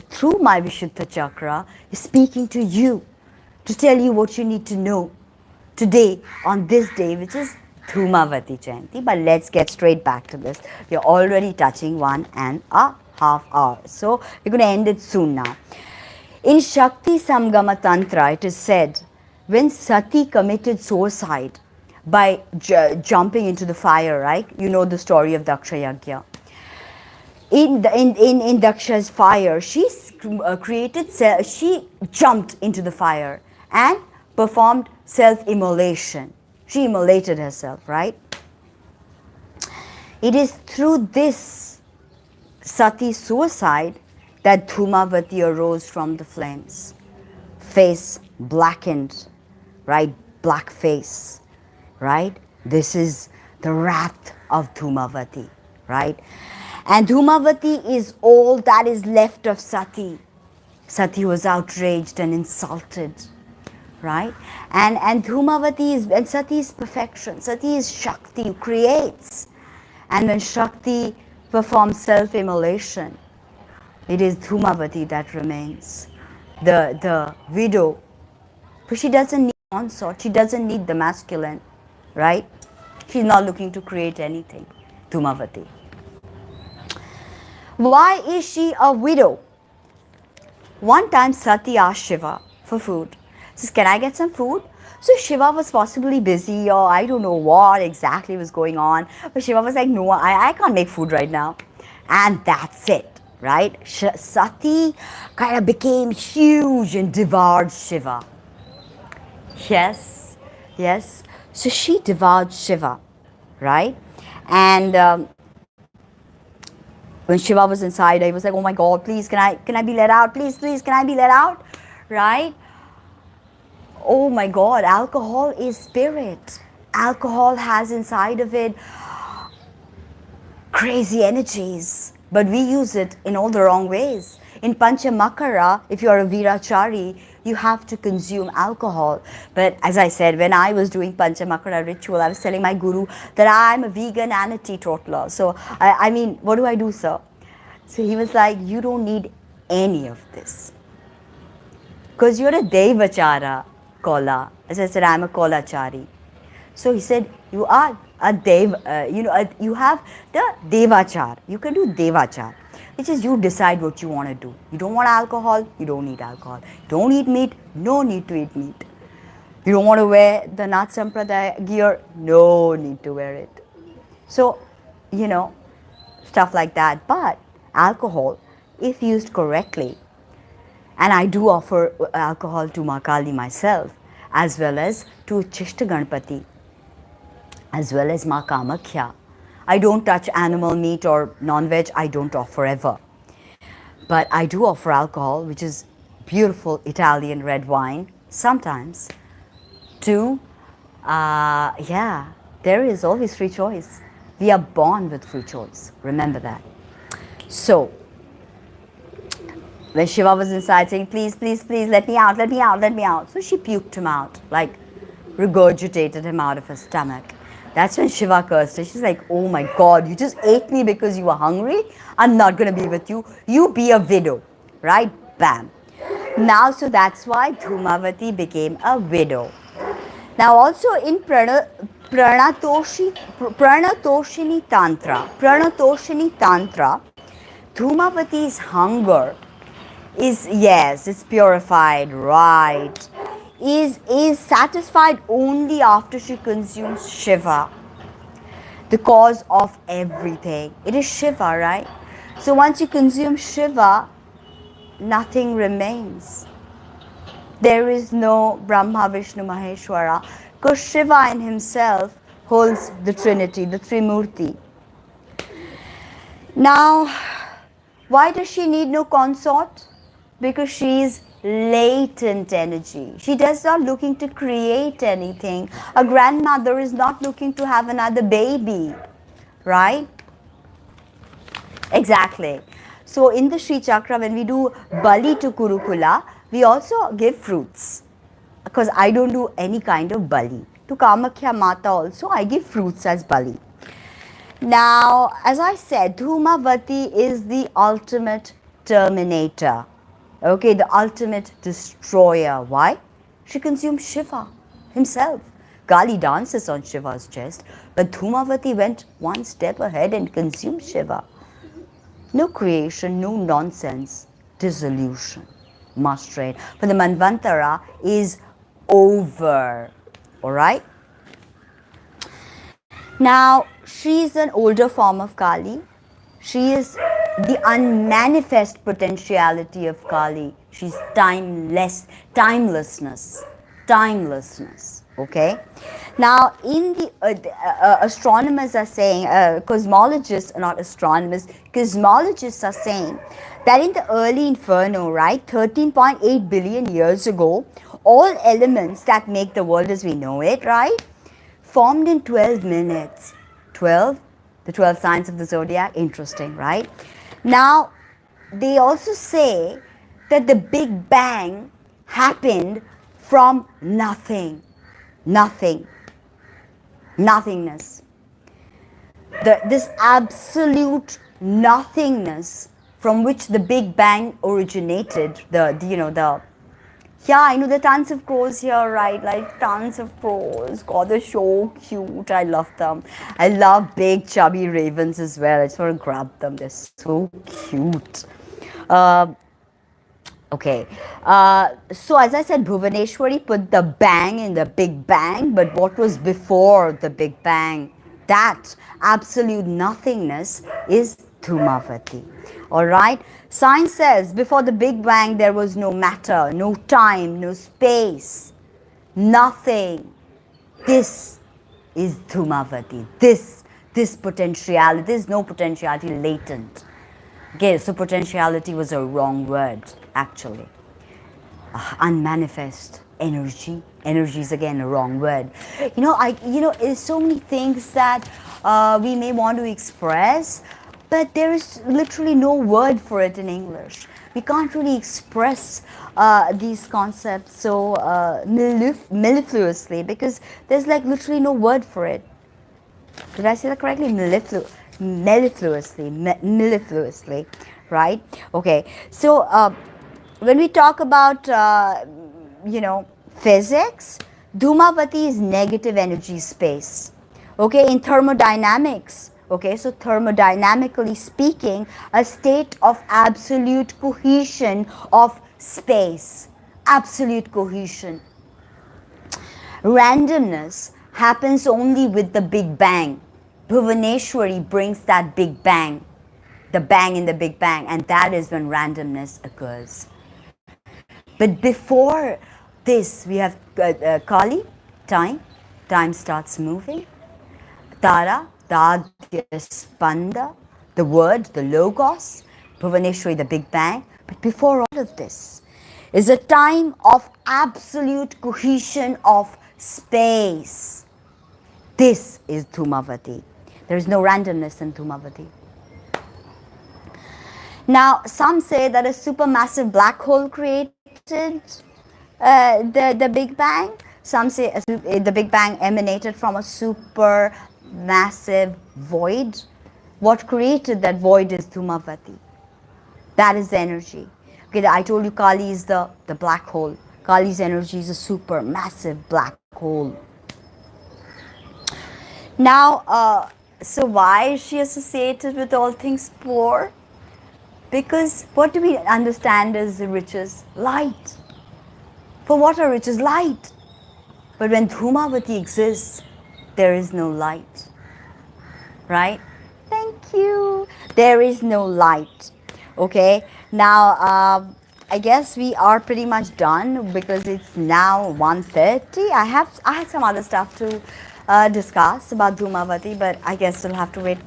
Speaker 1: through my Vishuddha Chakra, is speaking to you to tell you what you need to know today, on this day, which is Dhumavati Jayanti. But let's get straight back to this. We're already touching 1.5 hours. So we're going to end it soon now. In Shakti Samgama Tantra, it is said, when Sati committed suicide by jumping into the fire, right? You know the story of Daksha Yajna. In Daksha's fire, she jumped into the fire and performed self-immolation. She immolated herself, right? It is through this Sati suicide that Dhumavati arose from the flames. Face blackened, right? Black face, right? This is the wrath of Dhumavati, right? And Dhumavati is all that is left of Sati. Sati was outraged and insulted, right? And Dhumavati is, and Sati is perfection. Sati is Shakti, who creates. And when Shakti performs self-immolation, it is Dhumavati that remains, the widow. For she doesn't need consort, she doesn't need the masculine, right? She's not looking to create anything, Dhumavati. Why is she a widow? One time Sati asked Shiva for food. Says, can I get some food? So Shiva was possibly busy, or I don't know what exactly was going on. But Shiva was like, no, I can't make food right now. And that's it, right? Sati kind of became huge and devoured Shiva. Yes. So she devoured Shiva, right? And when Shiva was inside, he was like, oh my God, please, can I be let out? Please, can I be let out? Right? Oh my God, alcohol is spirit. Alcohol has inside of it crazy energies, but we use it in all the wrong ways. In Panchamakara, if you are a Virachari, you have to consume alcohol. But as I said, when I was doing Panchamakara ritual, I was telling my guru that I'm a vegan and a teetotaler. So, I mean, what do I do, sir? So he was like, you don't need any of this. Because you're a Devachara Kola. As I said, I'm a Kolachari. So he said, you are a Dev, you have the Devachar. You can do Devachar, which is you decide what you want to do. You don't want alcohol, you don't need alcohol. You don't eat meat, no need to eat meat. You don't want to wear the Nath Sampradaya gear, no need to wear it. So, stuff like that. But alcohol, if used correctly, and I do offer alcohol to Ma Kali myself, as well as to Uchishta Ganpati, as well as Ma Kamakhya. I don't touch animal meat or non-veg, I don't offer ever. But I do offer alcohol, which is beautiful Italian red wine, sometimes, to, there is always free choice. We are born with free choice, remember that. So, when Shiva was inside saying, please, let me out. So she puked him out, like regurgitated him out of her stomach. That's when Shiva cursed her. She's like, oh my God, you just ate me because you were hungry? I'm not going to be with you. You be a widow, right? Bam. Now, so that's why Dhumavati became a widow. Now also in Pranatoshini Tantra, Dhumavati's hunger is, yes, it's purified, right, is satisfied only after she consumes Shiva, the cause of everything. It is Shiva, right? So once you consume Shiva, nothing remains. There is no Brahma, Vishnu, Maheshwara, because Shiva in himself holds the Trinity, the Trimurti. Now, why does she need no consort? Because she is latent energy. She does not looking to create anything. A grandmother is not looking to have another baby, right? Exactly. So in the Sri Chakra, when we do Bali to Kurukula, we also give fruits. Because I don't do any kind of Bali. To Kamakhya Mata also, I give fruits as Bali. Now, as I said, Dhumavati is the ultimate terminator. Okay, the ultimate destroyer. Why? She consumes Shiva himself. Kali dances on Shiva's chest, but Dhumavati went one step ahead and consumed Shiva. No creation, no nonsense, dissolution, must reign. For the Manvantara is over. Alright? Now, she is an older form of Kali. She is the unmanifest potentiality of Kali. She's timelessness. Okay? Now, in the astronomers are saying, cosmologists, not astronomers, cosmologists are saying that in the early inferno, right, 13.8 billion years ago, all elements that make the world as we know it, right, formed in 12 minutes. 12, the 12 signs of the zodiac, interesting, right? Now, they also say that the Big Bang happened from nothing. Nothingness. This absolute nothingness from which the Big Bang originated, yeah, I know there are tons of crows here, right? Like tons of crows. God, they're so cute. I love them. I love big chubby ravens as well. I just want to grab them. They're so cute. Okay. So as I said, Bhuvaneshwari put the bang in the Big Bang, but what was before the Big Bang? That absolute nothingness is Dhumavati. Alright? Science says before the Big Bang there was no matter, no time, no space, nothing. This is Dhumavati. This potentiality, there is no potentiality latent. Okay, so potentiality was a wrong word, actually. Unmanifest energy. Energy is again a wrong word. There's so many things that we may want to express, but there is literally no word for it in English. We can't really express these concepts so mellifluously because there's like literally no word for it. Did I say that correctly? Mellifluously, right? Okay. So when we talk about physics, Dhumavati is negative energy space. Okay, in thermodynamics. Okay, so thermodynamically speaking, a state of absolute cohesion of space. Absolute cohesion. Randomness happens only with the Big Bang. Bhuvaneshwari brings that Big Bang, the bang in the Big Bang, and that is when randomness occurs. But before this, we have Kali, time starts moving. Tara, Dadya Spanda, the word, the logos, Bhuvaneshwari, the Big Bang. But before all of this is a time of absolute cohesion of space. This is Dhumavati. There is no randomness in Dhumavati. Now, some say that a supermassive black hole created the Big Bang. Some say the Big Bang emanated from a supermassive void. What created that void is Dhumavati. That is the energy. Okay, I told you Kali is the black hole. Kali's energy is a supermassive black Cool. Now, so why is she associated with all things poor? Because what do we understand as riches? Light. For what are riches? Light. But when Dhumavati exists, there is no light. Right? Thank you. There is no light. Okay. Now, I guess we are pretty much done because it's now 1:30. I had some other stuff to discuss about Dhumavati, but I guess we'll have to wait.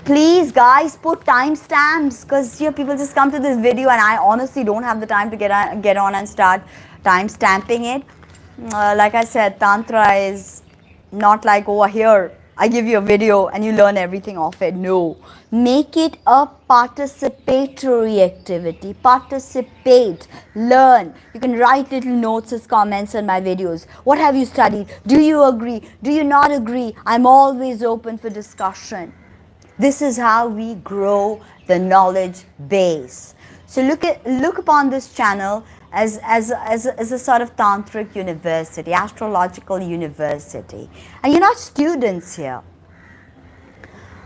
Speaker 1: Please, guys, put timestamps because people just come to this video, and I honestly don't have the time to get on and start timestamping it. Like I said, Tantra is not like over here. I give you a video and you learn everything off it. No. Make it a participatory activity. Participate. Learn. You can write little notes as comments on my videos. What have you studied? Do you agree? Do you not agree? I'm always open for discussion. This is how we grow the knowledge base. So look upon this channel as a sort of tantric university, astrological university. And you're not students here.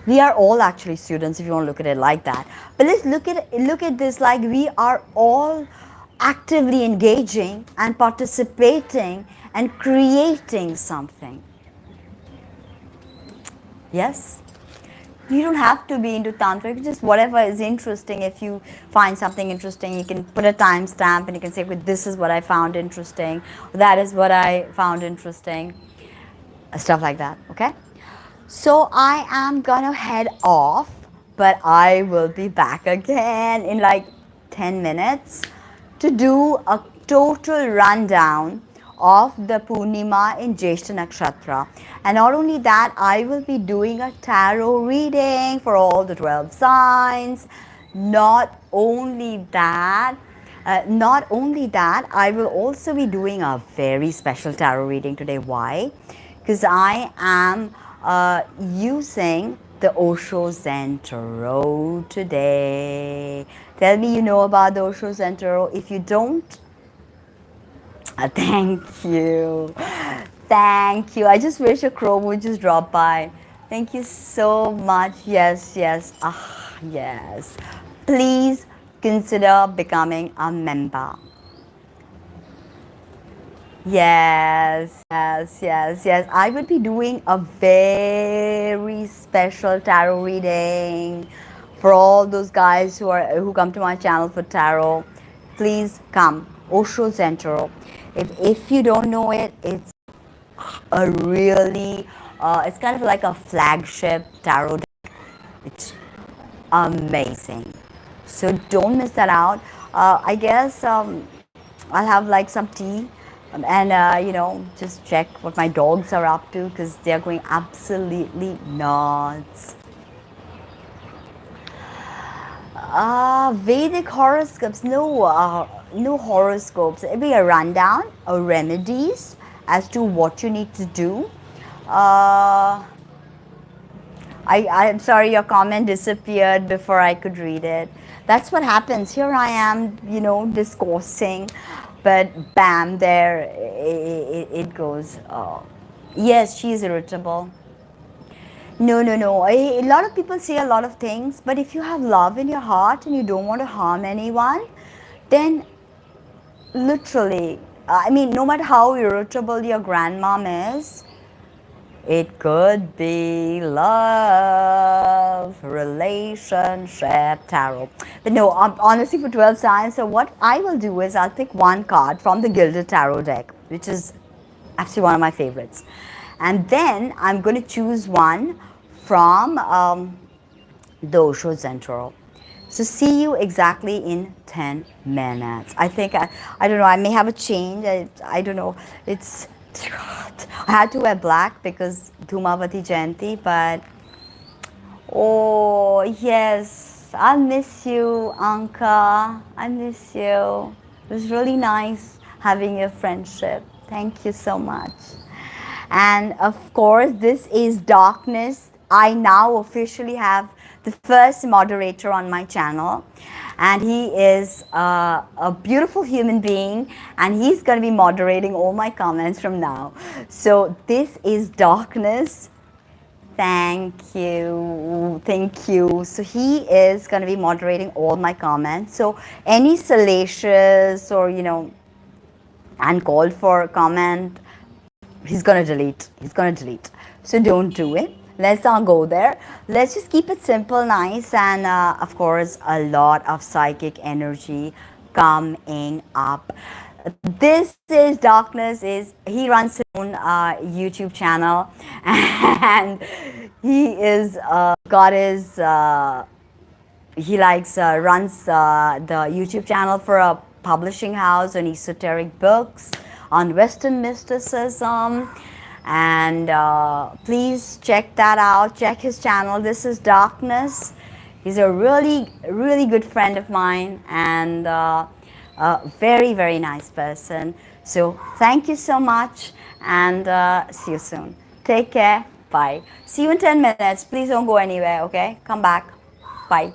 Speaker 1: We are all actually students if you want to look at it like that. But let's look at this like we are all actively engaging and participating and creating something. Yes? You don't have to be into Tantra, just whatever is interesting. If you find something interesting, you can put a timestamp and you can say, well, this is what I found interesting, that is what I found interesting, stuff like that, okay? So I am gonna head off, but I will be back again in like 10 minutes to do a total rundown of the Purnima in Jyeshta Nakshatra. And not only that, I will be doing a tarot reading for all the 12 signs. Not only that, I will also be doing a very special tarot reading today. Why? Because I am using the Osho Zen Tarot today. Tell me you know about the Osho Zen Tarot. If you don't, thank you. Thank you. I just wish a crow would just drop by. Thank you so much. Yes, yes. Yes. Please consider becoming a member. Yes, yes, yes, yes. I would be doing a very special tarot reading for all those guys who come to my channel for tarot. Please come. Osho Zen Tarot. If you don't know it, it's a really, it's kind of like a flagship tarot deck. It's amazing. So don't miss that out. I guess I'll have like some tea and just check what my dogs are up to because they're going absolutely nuts. Vedic horoscopes, no horoscopes. It'll be a rundown of remedies as to what you need to do. I'm sorry your comment disappeared before I could read it. That's what happens. Here I am, discoursing, but bam, there it goes. Yes, she's irritable. No. A lot of people say a lot of things, but if you have love in your heart and you don't want to harm anyone, then literally, no matter how irritable your grandmom is, it could be love, relationship, tarot. But no, honestly, for 12 signs, so what I will do is I'll pick one card from the Gilded Tarot deck, which is actually one of my favorites. And then I'm going to choose one from the Osho Zen Tarot. So see you exactly in 10 minutes. I think, I don't know, I may have a change. I don't know. I had to wear black because Dhumavati Jayanti, but oh yes, I miss you, Anka. I miss you. It was really nice having your friendship. Thank you so much. And of course, this is darkness. I now officially have the first moderator on my channel, and he is a beautiful human being, and he's going to be moderating all my comments from now. So this is Darkness. Thank you. Thank you. So he is going to be moderating all my comments. So any salacious or, uncalled for comment, he's going to delete. He's going to delete. So don't do it. Let's not go there. Let's just keep it simple, nice, and of course, a lot of psychic energy coming up. This is Darkness. He runs his own YouTube channel, and he is got his he likes runs the YouTube channel for a publishing house on esoteric books, on Western mysticism, and please check that out. Check his channel. This is Darkness. He's a really, really good friend of mine, and a very, very nice person. So thank you so much, and see you soon. Take care. Bye. See you in 10 minutes. Please don't go anywhere, okay? Come back. Bye.